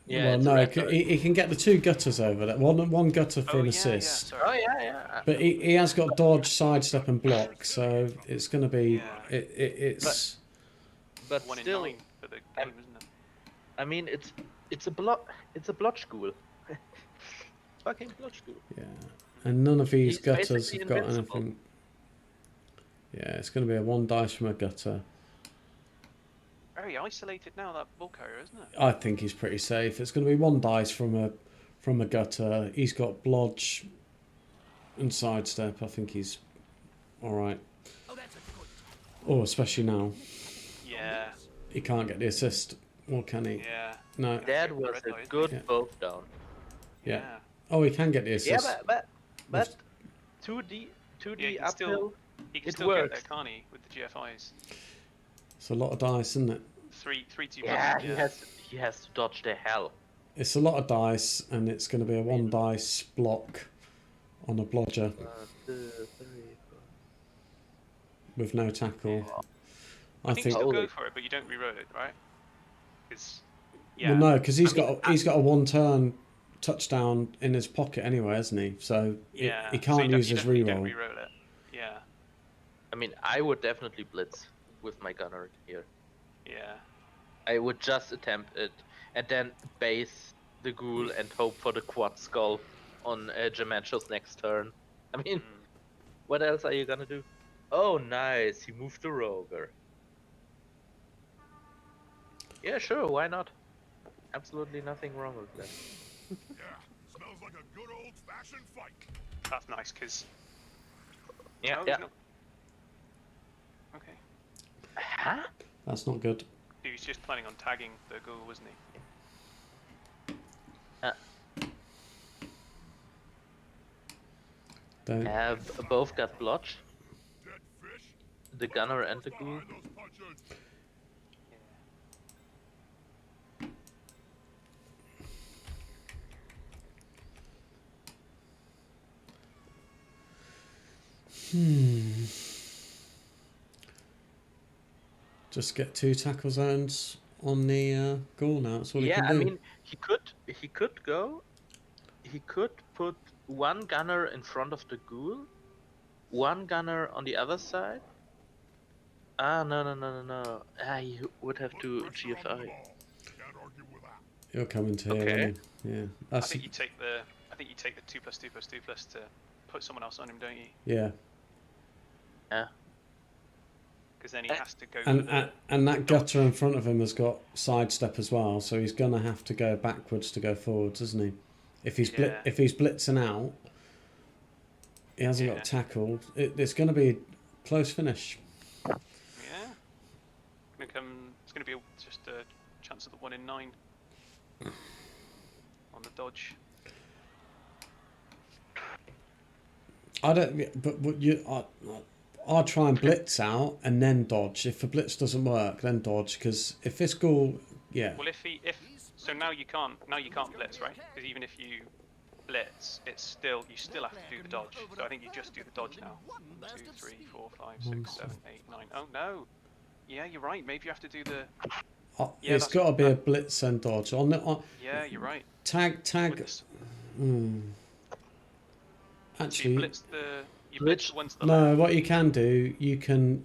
Yeah,
well,
it's a
no,
red die.
he can get the 2 gutters over there. One gutter for
Oh
an
yeah,
assist.
sorry.
Oh yeah.
But he has got dodge, sidestep, and block, so it's going to be.
Yeah.
It's.
But
1 in
still,
9 for the game, isn't it?
I mean, it's a block school. Fucking block school.
Yeah, and none of these
He's
gutters
basically
have got
invincible.
anything. Yeah, it's going to be a 1 dice from a gutter.
Very isolated now, that ball carrier, isn't it?
I think he's pretty safe. It's going to be 1 dice from a gutter. He's got blodge and sidestep. I think he's all right. Oh, especially now.
Yeah.
He can't get the assist, or can he?
Yeah.
No.
That was
Red die,
a
isn't
good
Yeah.
both down.
Yeah. Oh, he can get the
Yeah,
assist.
but 2D
Yeah, he can
uphill.
still, he can
it
still get there,
works.
can't he, with the GFIs?
It's a lot of dice, isn't it?
3-2
Yeah,
buttons,
he has to dodge the hell.
It's a lot of dice, and it's going to be a 1 dice block on a blodger
1, 2, 3, 4.
with no tackle.
I think you still
Holy-
go for it, but you don't reroll it, right? Because yeah.
Well, no, because he's
I mean,
got a 1 turn touchdown in his pocket anyway, hasn't he? So
Yeah.
he
so
can't
you
use
don't,
his
you don't
reroll.
reroll it. Yeah.
I mean, I would definitely blitz with my gunner here.
Yeah.
I would just attempt it and then base the ghoul and hope for the quad skull on Gemancho's next turn. I mean,
Mm.
what else are you gonna do? Oh, nice. He moved the rover. Yeah, sure. Why not? Absolutely nothing wrong with that.
Yeah, smells like a good old-fashioned fight.
That's nice, because...
Yeah,
no,
yeah.
he's not... Okay.
Huh?
That's not good.
He was just planning on tagging the ghoul, wasn't he?
Don't.
Both got blotched.
Dead fish?
The gunner and the ghoul.
Behind those punches.
Just get 2 tackle zones on the goal now. That's all he
Yeah,
can
I
do.
mean, he could go. He could put 1 gunner in front of the ghoul, 1 gunner on the other side. No. He would have to
Pressure on the
GFI.
ball. Can't argue with that.
He'll come into here.
Okay.
won't he? Yeah.
I
That's
think you take the 2+2+2+ to put someone else on him, don't you?
yeah.
Yeah.
Because then he has to go for
And
the...
and that gutter in front of him has got sidestep as well, so he's gonna have to go backwards to go forwards, isn't he? If he's
Yeah.
if he's blitzing out, he hasn't
Yeah.
got tackle. It's going to be a close finish.
Yeah. It's going to be just a chance of the 1 in 9 on the dodge.
I don't. But I'll try and blitz out and then dodge. If the blitz doesn't work, then dodge. Because if this goal, yeah,
Well, if so now you can't blitz, right? Because even if you blitz, you still have to do the dodge. So I think you just do the dodge now. 1, 2, 3, 4, 5, 6, 7, 8, 9. Oh no. Yeah, you're right. Maybe you have to do the. Yeah,
it's
that's
got to
what-
be a blitz and dodge on the
Yeah, you're right.
tag.
With this- So
Actually,
you blitz the ones to the
no.
left.
What you can do, you can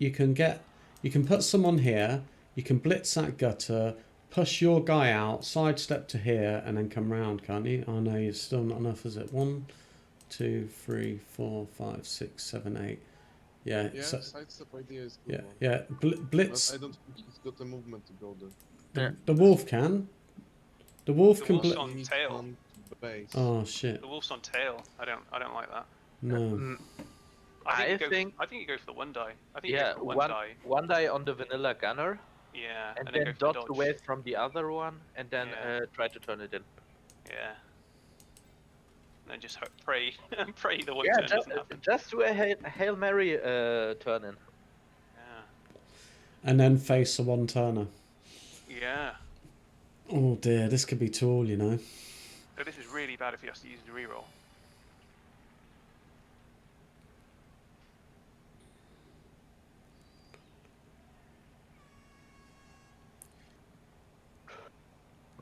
put someone here. You can blitz that gutter, push your guy out, sidestep to here, and then come round, can't you? Oh no, you're still not enough, is it? 1, 2, 3, 4, 5, 6, 7, 8. Yeah.
Yeah,
So,
sidestep idea is good
yeah.
one.
Blitz.
But I don't think he's got the movement to go there.
The wolf can. The wolf
The
can
wolf's
blitz.
on
He's
tail.
on base.
Oh shit!
The wolf's on tail. I don't like that.
No.
I
I
think-
think you go for the 1 die. I think you
Yeah,
go for the 1
one
die.
one die on the vanilla gunner,
Yeah,
and
then
then
go for
dodge
the dodge.
away from the other one, and then
Yeah.
try to turn it in.
Yeah. And then just pray the 1
Yeah,
turn doesn't happen.
just do a Hail Mary turn in.
Yeah.
And then face a 1 turner.
Yeah.
Oh dear, this could be tall, you know.
So this is really bad if he has to use the reroll.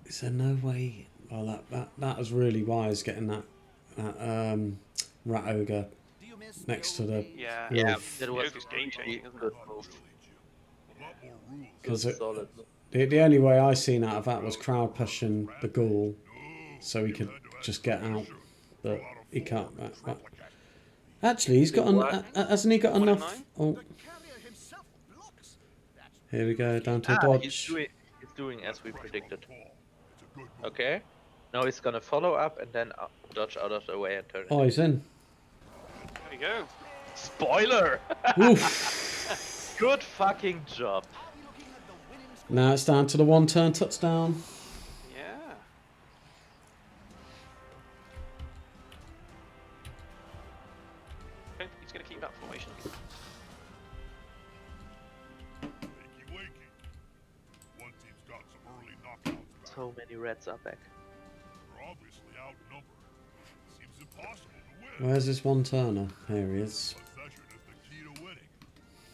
Is there no way? Oh, that was really wise getting that rat ogre
Do you miss
next to the
Yeah.
Yeah,
wolf.
that was
Joker's game changing, isn't
good
it?
move.
A lot more rules.
Because
Solid.
the only way I seen out of that was crowd pushing the ghoul so he could just get out, but he can't. Actually, he's got hasn't he got
1 in
enough?
9?
Oh,
the carrier himself blocks? That's
here we go down to a
Ah,
dodge.
he's doing as we predicted.
It's a good move.
Okay. Now he's gonna follow up and then dodge out of the way and turn it.
Oh, he's in.
There you go.
Spoiler!
Oof.
Good fucking job.
Are we looking at the winning score?
Now it's down to the one-turn touchdown.
Yeah. Okay, he's going to keep that formation.
Wakey, wakey. One team's got some early knockouts back.
So many reds are back.
They're obviously outnumbered. Seems impossible to win.
Where's this one-turner? Here he is.
Possession is the key to winning.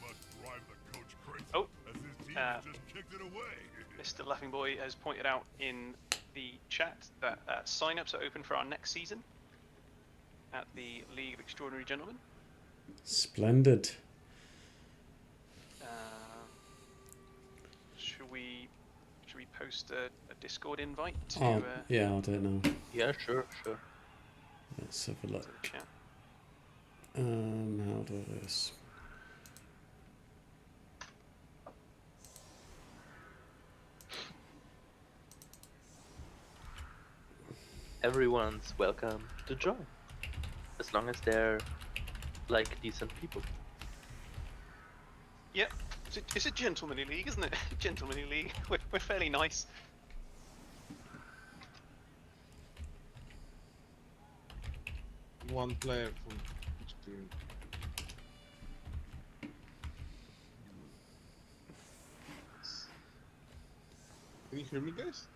Must drive the coach crazy.
Oh,
as his team has just kicked it away.
Mr. Laughing Boy has pointed out in the chat that sign-ups are open for our next season at the League of Extraordinary Gentlemen.
Splendid.
Should we post a Discord invite to
Oh, yeah, I'll do it now.
Yeah, sure.
Let's have a look.
the chat?
How do I do this?
Everyone's welcome to join. As long as they're like decent people.
Yep. It's a gentlemanly league, isn't it? Gentlemanly league. We're fairly nice.
One player from each team. Can you hear me, guys?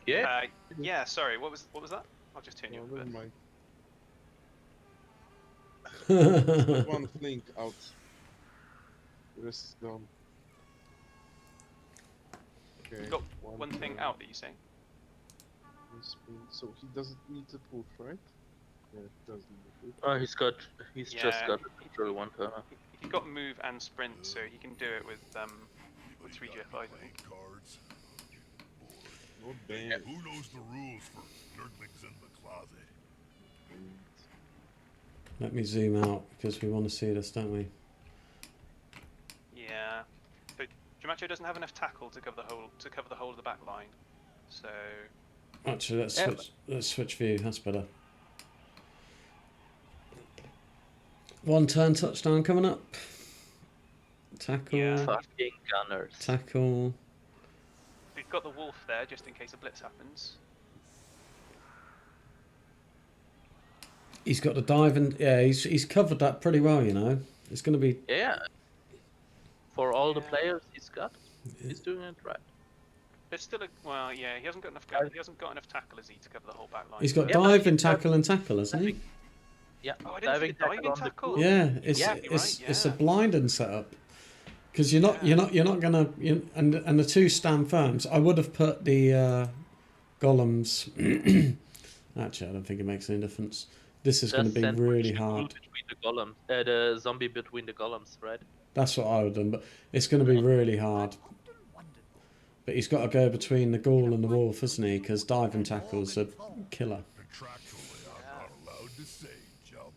Yeah.
Yeah. Sorry. What was that? I'll just turn you
No,
up a
never
bit.
mind. One flank out. The rest is gone. Okay.
You got one thing out that you say.
So he doesn't need to push, right? Yeah, he doesn't need to.
Oh, he's just
Yeah,
got a control one turner.
He got move and sprint, so he can do it with 3 GFIs, I think.
Cards.
Not bad.
Who knows the rules for nerdlings in the closet?
Let me zoom out because we want to see this, don't we?
Yeah, but Jamacho doesn't have enough tackle to cover the whole of the back line. So
Actually, let's switch view. That's better. One-turn touchdown coming up. Tackle.
Yeah.
Fucking gunners.
Tackle.
we've got the wolf there just in case a blitz happens.
He's got the dive and yeah, he's covered that pretty well, you know. It's going to be
Yeah. For all the
Yeah.
players he's got, he's doing it right.
There's still yeah, he hasn't got enough tackle, has he, to cover the whole back line.
he's got
Yeah, but
dive
he's
and
got-
tackle and tackle, hasn't he?
Yeah.
Oh, I didn't see the diving
on the
tackle.
cool.
Yeah, it's
Yeah,
you're
it's
right,
it's a
yeah.
blinding setup because you're not gonna and the two stand firms. I would have put the golems. Actually, I don't think it makes any difference. This is going to
Just
be
sandwich
really
the ghoul
hard.
between the golems, the zombie between the golems, right?
That's what I would have done, but it's going to be really hard. But he's got to go between the ghoul and the wolf, isn't he? Because dive and tackle's a killer.
Contractually, I'm not allowed to say, Jump.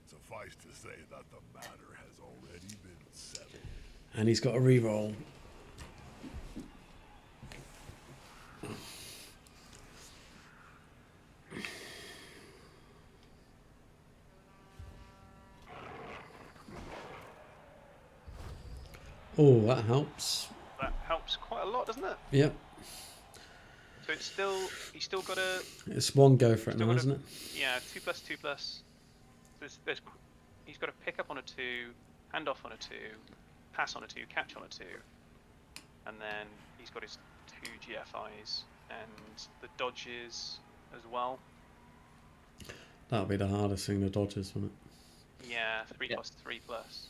Suffice to say that the matter has already been settled.
And he's got a reroll. Oh, that helps.
That helps quite a lot, doesn't it?
Yep.
So he's still got a
It's one go for it
Still
now,
got a-
isn't it?
2+2+. He's got a pick up on a 2, hand off on a 2, pass on a 2, catch on a 2, and then he's got his 2 GFIs and the dodges as well.
That'll be the hardest thing to dodge, isn't it?
Yeah, 3
Yeah.
plus 3 plus.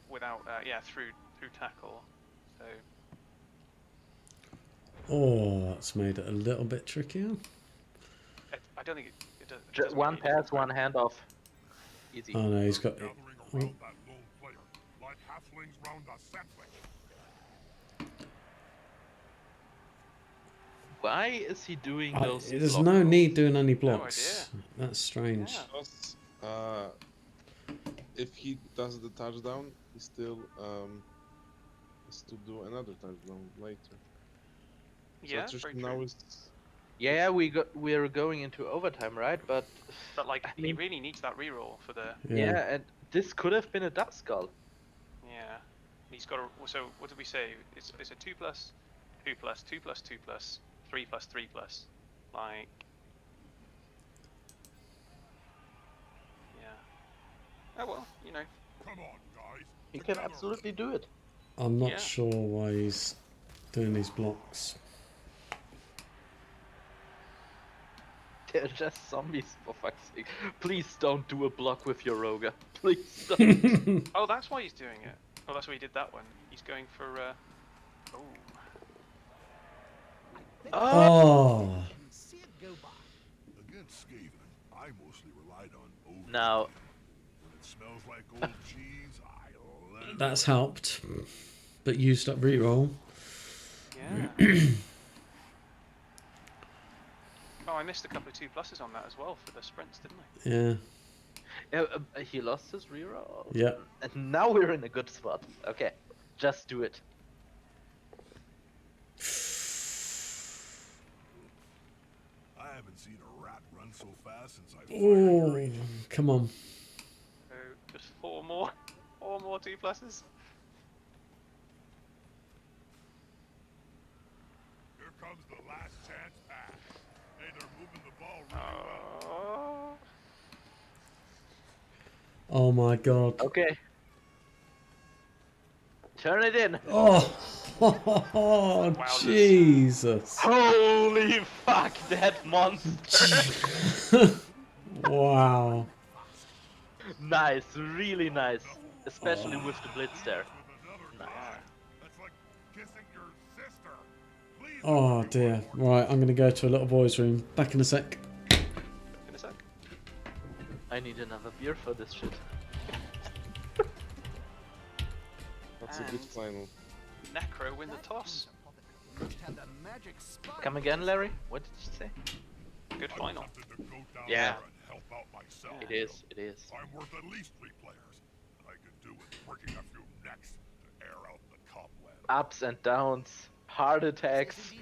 Without, yeah, through tackle. So
Oh, that's made it a little bit trickier.
I don't think it doesn't
One
make any difference,
pass, one
right?
handoff. Easy.
Oh no, he's got.
Gathering
Oh,
around that lone player, like halflings round a sapling.
Why is he doing those?
there's
block
no
rolls?
need doing any
No
blocks. That's strange.
Yeah.
Because if he does the touchdown, he still has to do another touchdown later. So
Yeah,
attrition
very
now
true.
is
Yeah, we're going into overtime, right? But
But like,
I
he
mean,
really needs that reroll for the.
yeah, and this could have been a dust skull.
Yeah, he's got a. So what did we say? It's a 2 plus, 2 plus, 2 plus, 2 plus, 3 plus, 3 plus. Like. Yeah. Oh well, you know.
Come on, guys.
He can
Together.
absolutely do it.
I'm not
Yeah.
sure why he's doing these blocks.
They're just zombies, for fuck's sake. Please don't do a block with your Roga. Please don't.
Oh, that's why he's doing it. Oh, that's why he did that one. He's going for. Oh.
Oh,
See it go by.
Against Skaven, I mostly relied on Overdue.
Now,
When it smells like old cheese, I let it
that's helped. But used up reroll.
Yeah. Oh, I missed a couple of 2 pluses on that as well for the sprints, didn't I?
Yeah.
he lost his reroll.
Yeah.
And now we're in a good spot. Okay, just do it.
I haven't seen a rat run so fast since I
Oh, come on.
So just 4 more, 4 more 2 pluses.
Here comes the last chance pass. Hey, they're moving the ball really well.
Oh.
Oh my god.
Okay. Turn it in.
Oh,
Wowzers.
Jesus.
Holy fuck, that monster.
Wow.
Nice, really nice. Especially with the blitz there.
With another
Nice.
guy. That's like kissing your sister. Please.
Oh dear. Right, I'm going to go to a little boy's room. Back in a sec.
In a sec.
I need another beer for this shit.
that's a good
And-
final.
Necro win the toss.
Come again, Larry? What did you say?
Good final.
Tempted to go down
Yeah.
there and help out myself.
It is, it is.
I'm worth at least 3 players, and I could do with breaking a few necks to air out the cobweb.
Ups and downs, heart attacks.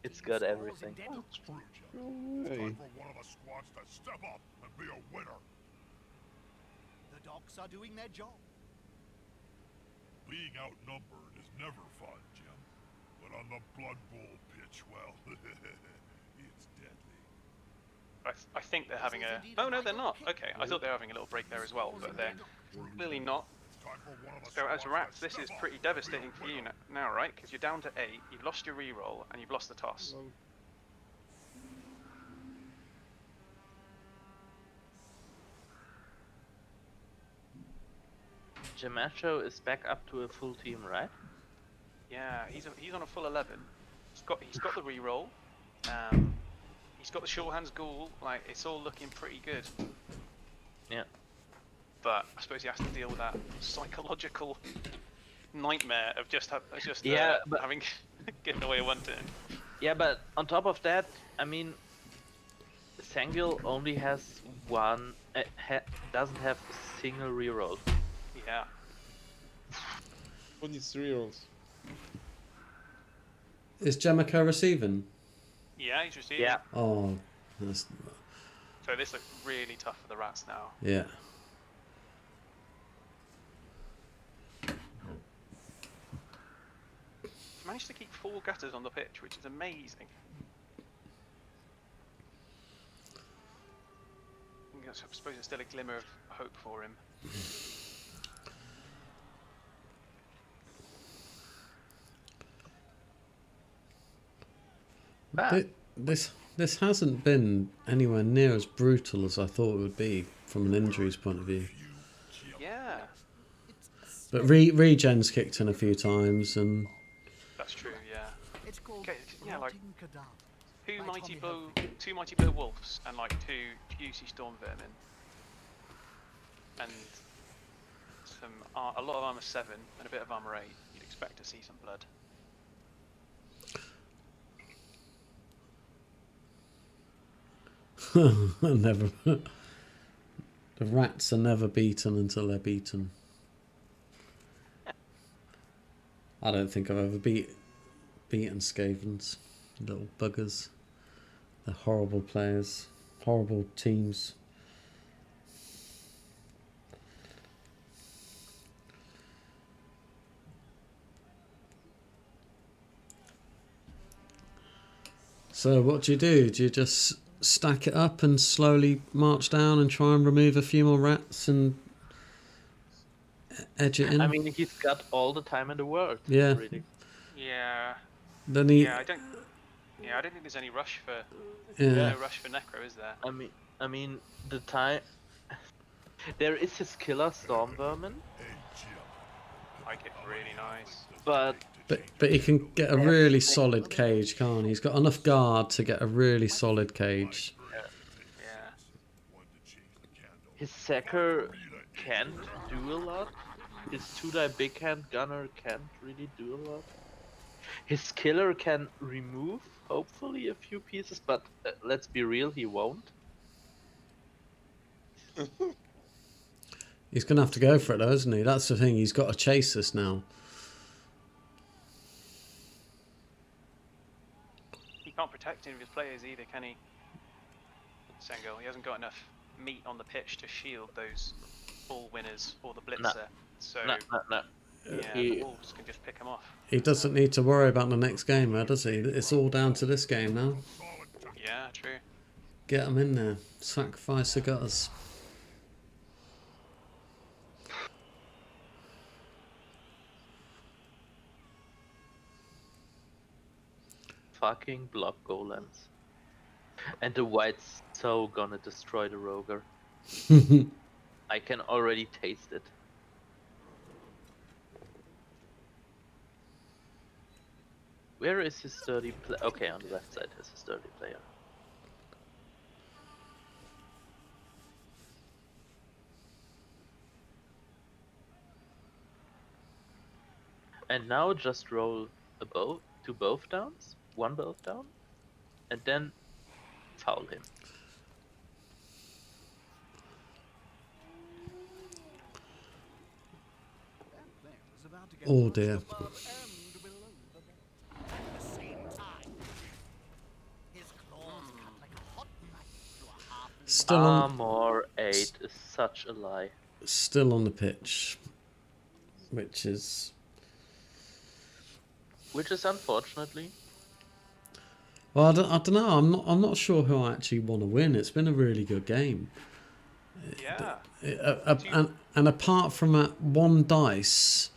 It's got everything.
Screw you.
Hey.
Time for one of the squads to step up and be a winner.
The docs are doing their job.
Being outnumbered is never fun, Jim. But on the Blood Bowl pitch, well, it's deadly.
I think they're having a. Oh no, they're not. Okay, I thought they were having a little break there as well, but they're clearly not.
Time for one of the
So as
squads
rats,
to
this
step
is
up
pretty devastating for you now, right? Because you're down to 8, you've lost your reroll, and you've lost the toss.
Well,
Jamacho is back up to a full team, right?
Yeah, he's on a full 11. He's got the reroll. He's got the short hands ghoul. Like, it's all looking pretty good.
Yeah.
But I suppose he has to deal with that psychological nightmare of
Yeah, but-
having given away one turn.
Yeah, but on top of that, I mean, Sangil only has one, doesn't have a single reroll.
Yeah.
who needs rerolls?
Is Jamico receiving?
Yeah, he's receiving.
Yeah.
Oh, that's,
So this looks really tough for the rats now.
yeah.
He's managed to keep 4 gutters on the pitch, which is amazing. I suppose there's still a glimmer of hope for him.
This hasn't been anywhere near as brutal as I thought it would be from an injuries point of view.
Yeah,
But regen's kicked in a few times, and
that's true. Yeah.
It's called
Okay, yeah, like
rotting cadaver.
two mighty bow wolves and like 2 juicy storm vermin, and a lot of armor 7 and a bit of armor 8. You'd expect to see some blood.
never. The rats are never beaten until they're beaten. I don't think I've ever beaten Skavens. Little buggers. They're horrible players. Horrible teams. So what do? Do you just stack it up and slowly march down and try and remove a few more rats and edge it in?
I mean, he's got all the time in the world.
Yeah.
Really.
Yeah.
Then he,
Yeah, I don't think there's any rush for.
yeah.
No rush for Necro, is there?
I mean, the time. There is his killer storm vermin,
Like it really nice.
but
But he can get a really solid cage, can't he? He's got enough guard to get a really solid cage.
Yeah.
his Sacker can't do a lot. His 2-die big hand gunner can't really do a lot. His killer can remove, hopefully, a few pieces, but let's be real, he won't.
He's going to have to go for it, though, isn't he? That's the thing. He's got to chase us now.
He can't protect any of his players either, can he? Sengel, he hasn't got enough meat on the pitch to shield those ball winners or the blitzer.
No.
So
No.
yeah,
He-
the Wolves can just pick him off.
He doesn't need to worry about the next game, though, does he? It's all down to this game now.
Yeah, true.
Get him in there. Sacrifice the gutters.
Fucking block golems. And the white's so gonna destroy the Roger. I can already taste it. Where is his sturdy player? Okay, on the left side is a sturdy player. And now just roll a both to both downs, one both down, and then foul him.
Oh dear. Still on,
Armor 8 is such a lie.
still on the pitch, which is
Which is unfortunately.
well. I don't know. I'm not sure who I actually want to win. It's been a really good game.
Yeah.
And apart from that one dice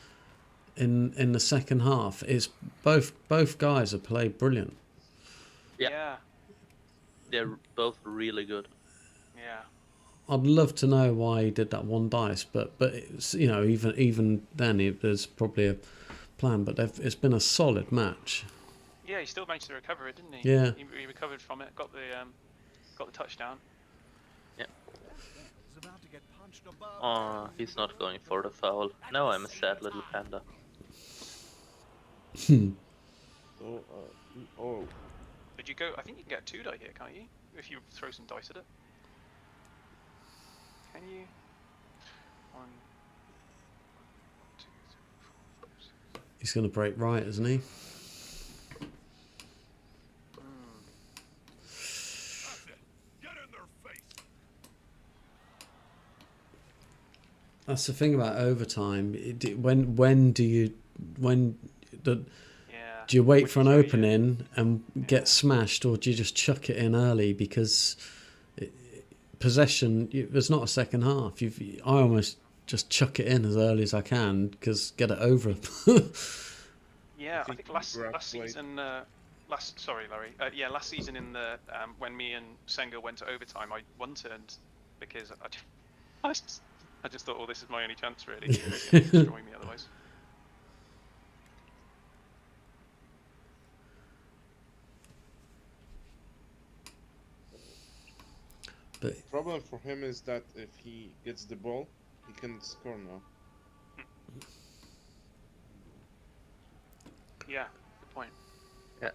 in the second half, it's both guys have played brilliant.
Yeah.
Yeah.
They're both really good.
Yeah.
I'd love to know why he did that one dice, but it's, you know, even then there's probably a plan. But it's been a solid match.
Yeah, he still managed to recover it, didn't he?
Yeah.
He recovered from it, got the touchdown.
Oh, he's not going for the foul. Now I'm a sad little panda.
So, oh,
But you go, I think you can get a 2-die here, can't you? If you throw some dice at it. Can you? 1, 2, 3, 4, 5, 6.
He's going to break right, isn't he?
That's it. Get in their face.
That's the thing about overtime.
Yeah.
Do you wait
Which
for an
is where you-
opening and get smashed, or do you just chuck it in early because possession? There's not a second half. I almost just chuck it in as early as I can because get it over.
Yeah, I
think
think last
Graf played-
season sorry, Larry. Yeah, last season in the when me and Senga went to overtime, I one turned because I just thought, oh, this is my only chance really. He was going to destroy me otherwise.
But
Problem for him is that if he gets the ball, he can score now.
Yeah, good point.
Yeah.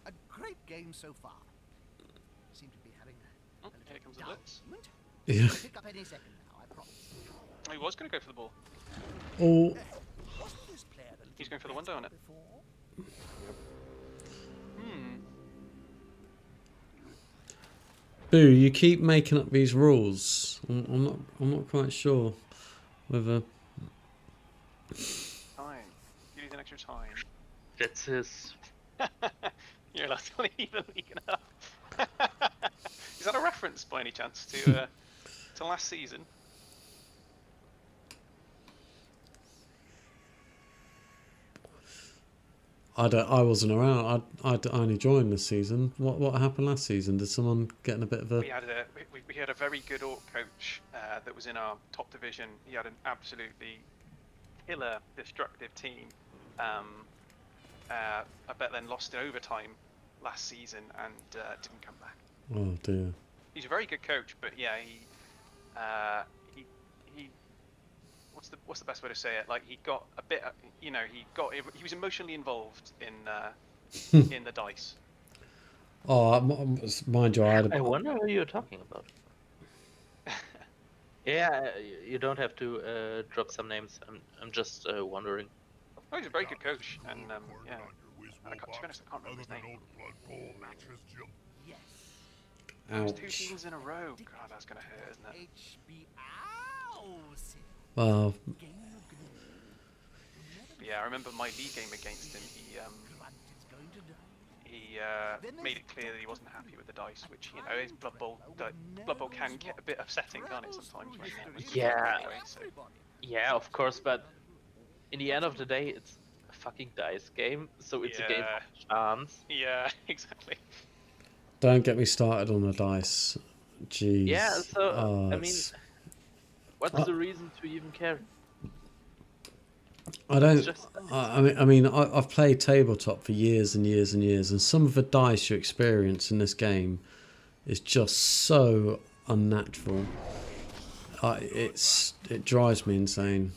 A great game so far. Seem to be having a
Oh,
little
here comes the
down
blitz.
moment.
yeah.
Pick up any second now, I promise.
He was going to go for the ball.
Oh,
Wasn't this player a little
He's going for the window on it.
before?
Boo! You keep making up these rules. I'm not quite sure whether.
Time. You need an extra time.
That's his.
You're not even leaking up. Is that a reference by any chance to last season?
I wasn't around. I only joined this season. What happened last season? Did someone get in a bit of a?
We had a very good orc coach that was in our top division. He had an absolutely killer destructive team. I bet then lost in overtime last season and didn't come back.
Oh dear.
He's a very good coach, but yeah, he what's the best way to say it? Like he got a bit, he was emotionally involved in the dice.
Oh, mind you,
I wonder who you're talking about. Yeah, you don't have to drop some names. I'm just wondering.
Oh, he's a very good coach, and
Recorded
yeah.
on your
To be honest, I can't remember his
other than
name.
old Blood Bowl matches, Jim.
Yes.
That was 2
ouch.
seasons in a row. God, that's gonna hurt, isn't it?
HB. Ow!
Well,
Game of glory.
Yeah, I remember my league game against him.
Grunt is going to die.
He made it clear that he wasn't happy with the dice, which is Blood Bowl. Blood Bowl can get a bit upsetting, can't it? Sometimes. When
Yeah.
Anyway, so.
Yeah, of course, but in the end of the day, it's a fucking dice game, so it's a game of chance.
Yeah, exactly.
don't get me started on the dice. Jeez.
Yeah, so
Oh,
I mean, what's the reason to even care?
I don't.
It's just
I've played tabletop for years and years and years, and some of the dice you experience in this game is just so unnatural. It drives me insane.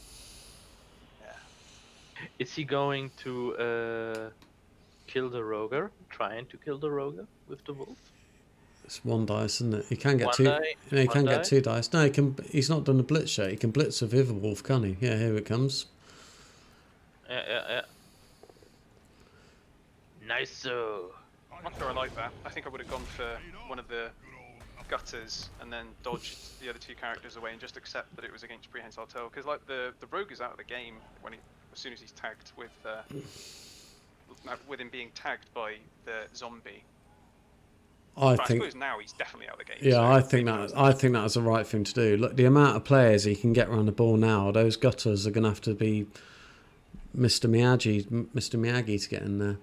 Is he going to kill the roger? Trying to kill the roger with the wolf?
It's one dice, isn't it? He can get
One
two.
die,
Yeah, he
one
can
die.
get 2 dice. No, he can. He's not done a blitz yet. He can blitz with the other wolf, can he? Yeah, here it comes.
Yeah. Nice. So
I'm not sure I like that. I think I would have gone for one of the gutters and then dodged the other 2 characters away and just accept that it was against prehensile tail. Because like the rogue is out of the game as soon as he's tagged with him being tagged by the zombie.
I
But
think.
I suppose now he's definitely out of the game.
Yeah,
so
I think
maybe
that.
that's
I think that was the right thing to do. Look, the amount of players he can get around the ball now. Those gutters are going to have to be Mr. Miyagi to get in there.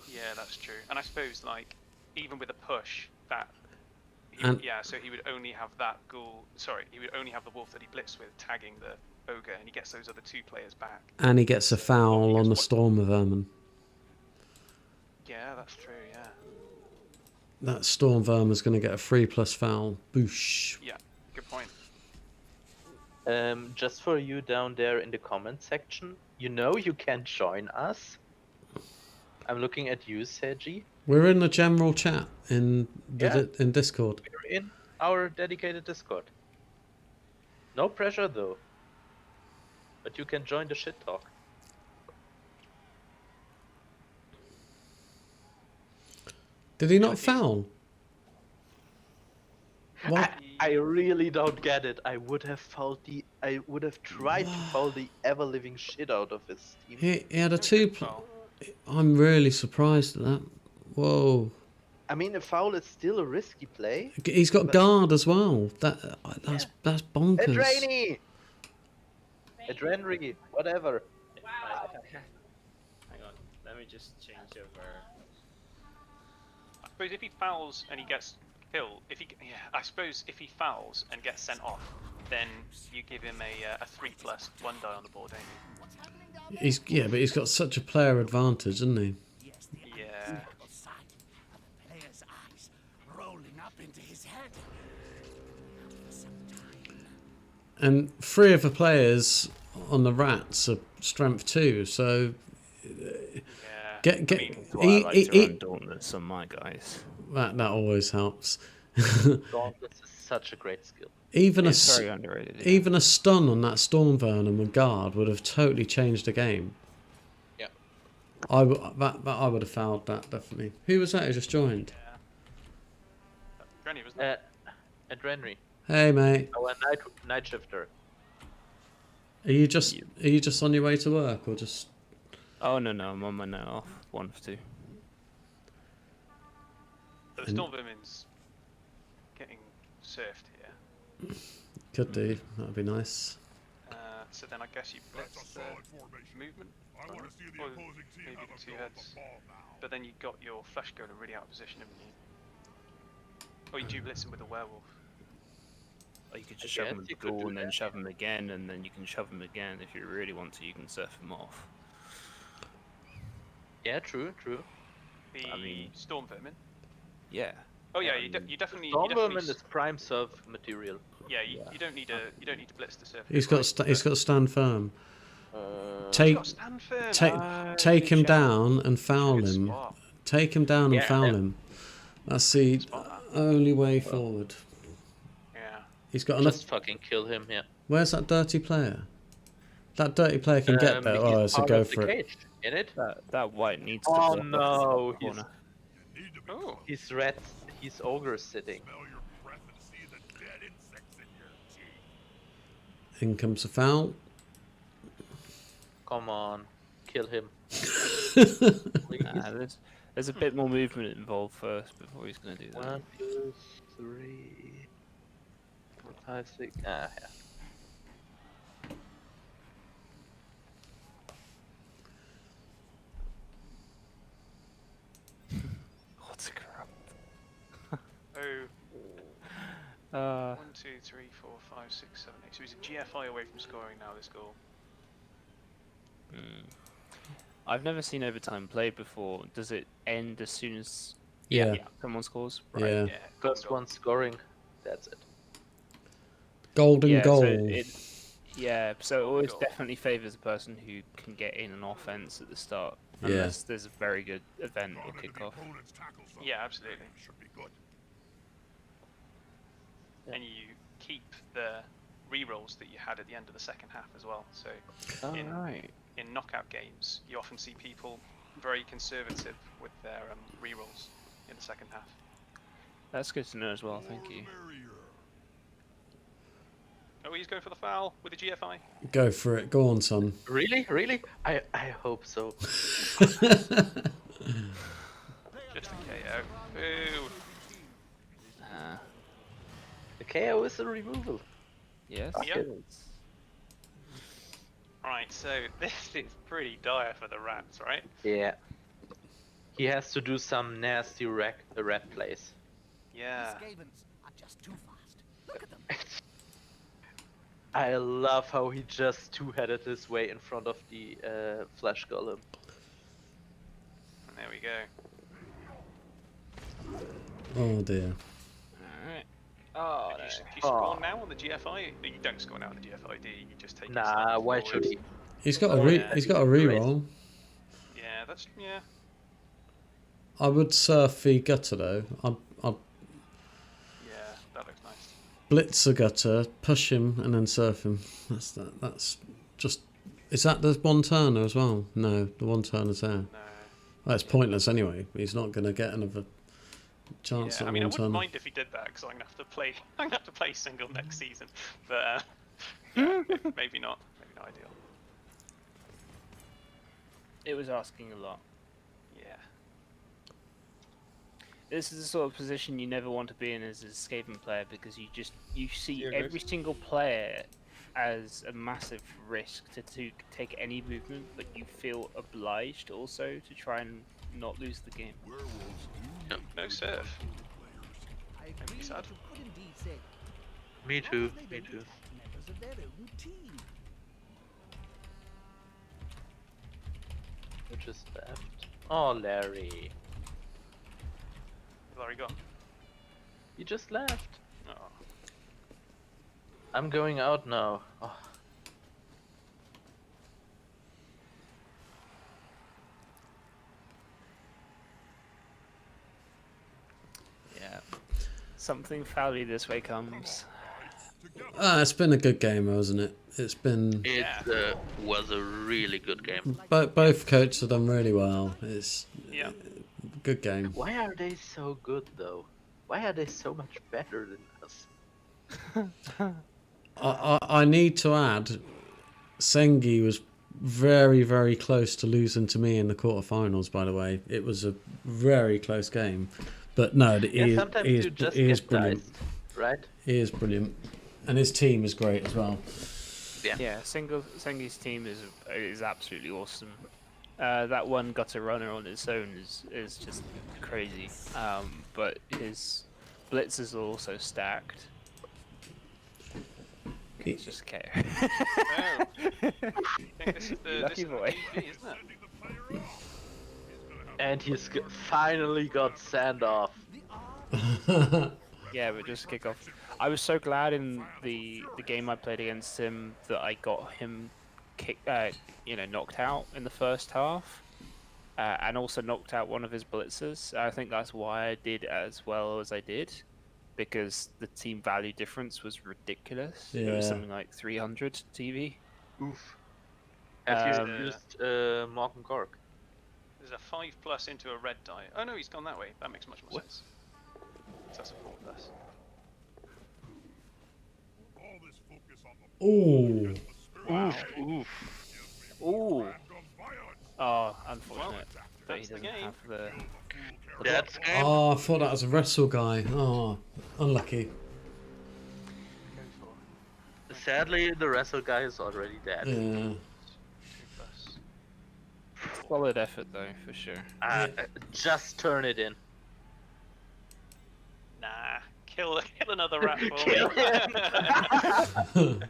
Yeah, that's true. And I suppose like even with a push that. So he would only have that ghoul. Sorry, he would only have the wolf that he blitzed with tagging the ogre, and he gets those other 2 players back.
And he gets a foul on the Stormer Vermin.
Yeah, that's true. Yeah.
That Storm Vermin's going to get a 3+ foul. Boosh.
Yeah. Good point.
just for you down there in the comment section, you can join us. I'm looking at you, Seiji.
We're in the general chat in in Discord.
We're in our dedicated Discord. No pressure though. But you can join the shit talk.
Did he not foul? What?
I really don't get it. I would have tried to foul the ever living shit out of his team.
He had a
No,
two.
good foul.
I'm really surprised at that. Whoa.
I mean, a foul is still a risky play.
He's got
But-
guard as well. That's bonkers.
Adraini! Adrenry, whatever.
Hang on, let me just change over.
I suppose if he fouls and he gets killed, I suppose if he fouls and gets sent off, then you give him a 3+1 die on the board, don't
But he's got such a player advantage, isn't he?
you? Yeah.
Sight of the player's eyes rolling up into his head. After some time,
And 3 of the players on the Rats are strength 2, so
Yeah.
get
I mean,
That's why I like to run Dauntless on my guys.
that always helps.
Dauntless is such a great skill.
Even
It's
a
very underrated. Yeah.
even a stun on that Storm Vermin with guard would have totally changed the game.
Yeah.
I would have fouled that definitely. Who was that who just joined?
Granny, wasn't it?
Adrenry,
Hey mate,
our night shifter.
are you just on your way to work or just?
Oh no, I'm on my night off. 1 for 2.
But the Storm Vermin's getting surfed here.
Could do. That'd be nice.
So then I guess you
That's
blitz
a
the
solid formation.
movement.
I want to see the
Or
opposing team
maybe
have
the
a
two
go at
heads.
the ball now.
But then you got your flash going really out of position, haven't you? Or you do blitz him with a werewolf.
Or you could just
I
shove him
guess
with
you
the
could
goal
do
and then
that,
shove him again, and then you can shove him again if you really want to. You can surf him off.
Yeah, true.
The
I mean-
Storm Vermin.
Yeah.
Oh yeah, you definitely.
Storm
you
Vermin
definitely
is prime serve material.
yeah, you don't need to blitz to surf.
He's got to stand firm.
Uh,
Take
Got stand firm.
take him
good shout.
down and foul
Good
him.
spot.
Take him down and
Yeah,
foul
yeah.
him. That's the only way forward.
Yeah.
He's got enough.
just fucking kill him, yeah.
Where's that dirty player? That dirty player can get there.
He's
Oh, it's a
part
go
of the
for it.
cage, in it?
That white needs to.
Oh
block
no,
the corner.
Need to be
Oh.
He's red. He's ogre sitting.
smell your breath and see the dead insects in your teeth.
In comes the foul.
Come on, kill him.
Nah, there's a bit more movement involved first before he's gonna do that.
1, 2, 3, 4, 5, 6. Ah, yeah.
What's a corrupt?
Oh, 1, 2, 3, 4, 5, 6, 7, 8. So he's a GFI away from scoring now. This goal.
I've never seen overtime played before. Does it end as soon as
Yeah.
someone scores?
Yeah.
Yeah.
First one scoring. That's it.
Golden
Yeah,
goal.
so it always
Goal.
definitely favours the person who can get in an offense at the start.
Yeah.
Unless there's a very good event or
Target
kickoff.
the opponent's tackle zone.
Yeah, absolutely.
Should be good.
And you keep the re-rolls that you had at the end of the second half as well. So in,
Alright.
in knockout games, you often see people very conservative with their re-rolls in the second half.
That's good to know as well, thank you.
Merrier.
Oh, he's going for the foul with the GFI.
Go for it. Go on, son.
Really? Really? I hope so.
Just a KO. Boo.
The KO is a removal.
Yes.
Yep.
it is.
Right, so this is pretty dire for the Rats, right?
Yeah. He has to do some nasty red plays.
Yeah.
these Skavens are just too fast. Look at them.
I love how he just two-headed his way in front of the flesh golem.
And there we go.
Oh dear.
Alright. Oh,
Do you,
no.
do you score now on the GFI? You don't score now on the GFI, do you? You just take it
Nah,
slightly
why
forward.
should he?
He's got a
yeah,
he's got a reroll.
Yeah, that's yeah.
I would surf the gutter though. I'd
Yeah, that looks nice.
blitz the gutter, push him, and then surf him. That's that. That's just. Is that the one turner as well? No, the one turner's there.
No.
Well, it's pointless anyway. He's not going to get another Chance
Yeah,
at
I mean, I
one
wouldn't
ton.
mind if he did that because I'm gonna have to play. I'm gonna have to play single next season, but yeah, maybe not. Maybe not ideal.
It was asking a lot.
Yeah.
This is the sort of position you never want to be in as a Skaven player because you see
Yeah,
every
guys.
single player as a massive risk to take any movement, but you feel obliged also to try and not lose the game.
No surf.
I
Maybe
agree,
sad.
but you could indeed say,
Me
as long
too.
as they
Me
don't
too.
attack members of their own team.
Who just left? Oh, Larry.
Larry gone.
You just left.
Oh.
I'm going out now. Oh.
Yeah. Something foully this way comes.
It's been a good game, hasn't it? It's been
It was a really good game.
both coaches have done really well. It's
Yeah.
a good game.
Why are they so good though? Why are they so much better than us?
I need to add, Sengi was very, very close to losing to me in the quarterfinals. By the way, it was a very close game, but no,
Sometimes
he
you just
is
get
brilliant.
diced, right?
He is brilliant, and his team is great as well.
Yeah, Sengi's team is absolutely awesome. That one gutter runner on its own is just crazy. But his blitzers are also stacked. It's just care.
Oh. I think this is the
Lucky boy.
MVP, isn't it?
And he's finally got sand off.
Yeah, but just to kick off, I was so glad in the game I played against him that I got him knocked out in the first half, and also knocked out one of his blitzers. I think that's why I did as well as I did, because the team value difference was ridiculous. It was
Yeah.
something like 300 TV.
Oof. Have
Um,
you used Morgan Cork?
There's a 5+ into a red die. Oh no, he's gone that way. That makes much more sense. So that's a 4+.
All this focus on the
Ooh.
Ooh.
random violence.
Oh, unfortunate that he
that's the
doesn't
game.
have the.
That's game.
Oh, I thought that was a wrestle guy. Oh, unlucky.
Sadly, the wrestle guy is already dead.
Yeah.
2+.
Solid effort though, for sure.
Just turn it in.
Nah, kill another rat for
Kill
me.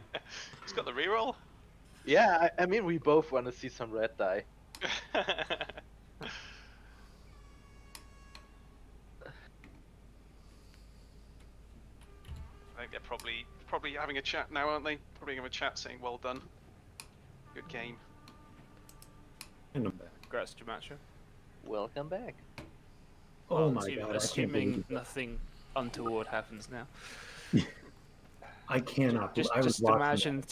He's got the reroll.
Yeah, I mean, we both want to see some red die.
I think they're probably having a chat now, aren't they? Probably having a chat saying, "Well done, good game."
And I'm back.
Congrats to Matcha.
Welcome back.
Oh
Well,
my god! I can't
Assuming
believe that.
nothing untoward happens now.
I cannot.
Just,
I was
just
watching
imagine,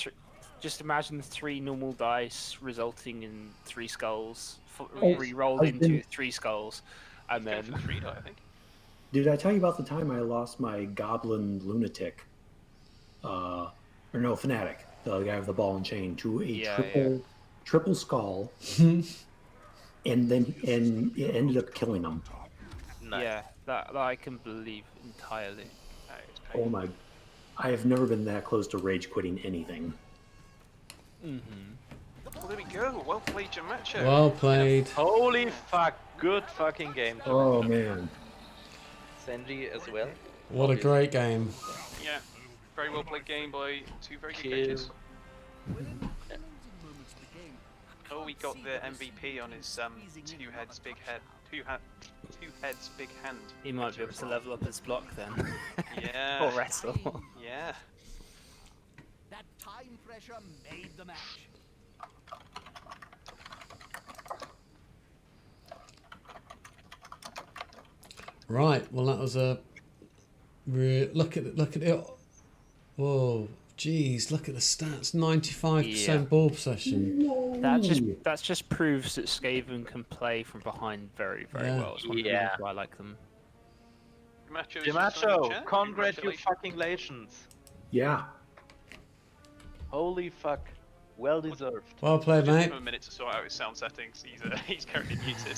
just imagine 3 normal dice resulting in 3 skulls, re-rolled
I've
into
been-
3 skulls, and
Going for
then
3 die, I think.
Did I tell you about the time I lost my goblin lunatic? Or no, fanatic, the guy with the ball and chain, to a triple skull, and it ended up killing him.
Nice.
yeah, that I can believe entirely.
That is
Oh
painful.
my! I have never been that close to rage quitting anything.
Mm-hmm.
Well, there we go. Well played, Jamacho.
Well played.
Holy fuck! Good fucking game.
Oh man!
Senji as well.
What a great game.
Yeah, very well played game by 2 very good
Kill.
coaches.
Well, in the closing moments of the game, I
Oh, he
could
got
see
the
that
MVP on his
squeezing in
2 heads,
hard.
big head. 2 heads, big hand.
He might be able to level up his block then.
Yeah.
Or wrestle.
Yeah.
That time pressure made the match.
Right. Well, that was a. Look at it. Whoa. Jeez, look at the stats. 95%
Yeah.
ball possession.
That just proves that Skaven can play from behind very, very
Yeah.
well. It's one of the
Yeah.
reasons why I like them.
Dimacho is just on the
Dimacho,
chat.
congratulations.
Yeah.
Holy fuck. Well deserved.
Well played,
Just give
mate.
him a minute to sort out his sound settings. He's currently muted.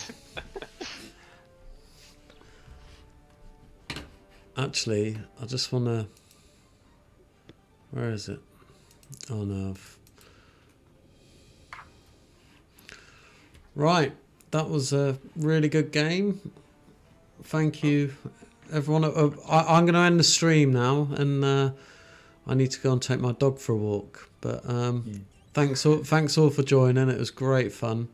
Actually, I just want to... Where is it? Oh, no. Right. That was a really good game. Thank you, everyone. I'm going to end the stream now, and I need to go and take my dog for a walk. But thanks all for joining. It was great fun.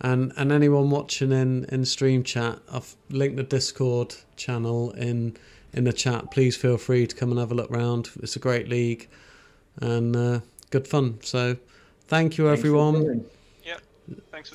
And anyone watching in stream chat, I've linked the Discord channel in the chat. Please feel free to come and have a look round. It's a great league and good fun. So thank you,
Thanks for
everyone.
playing.
Yep. Thanks for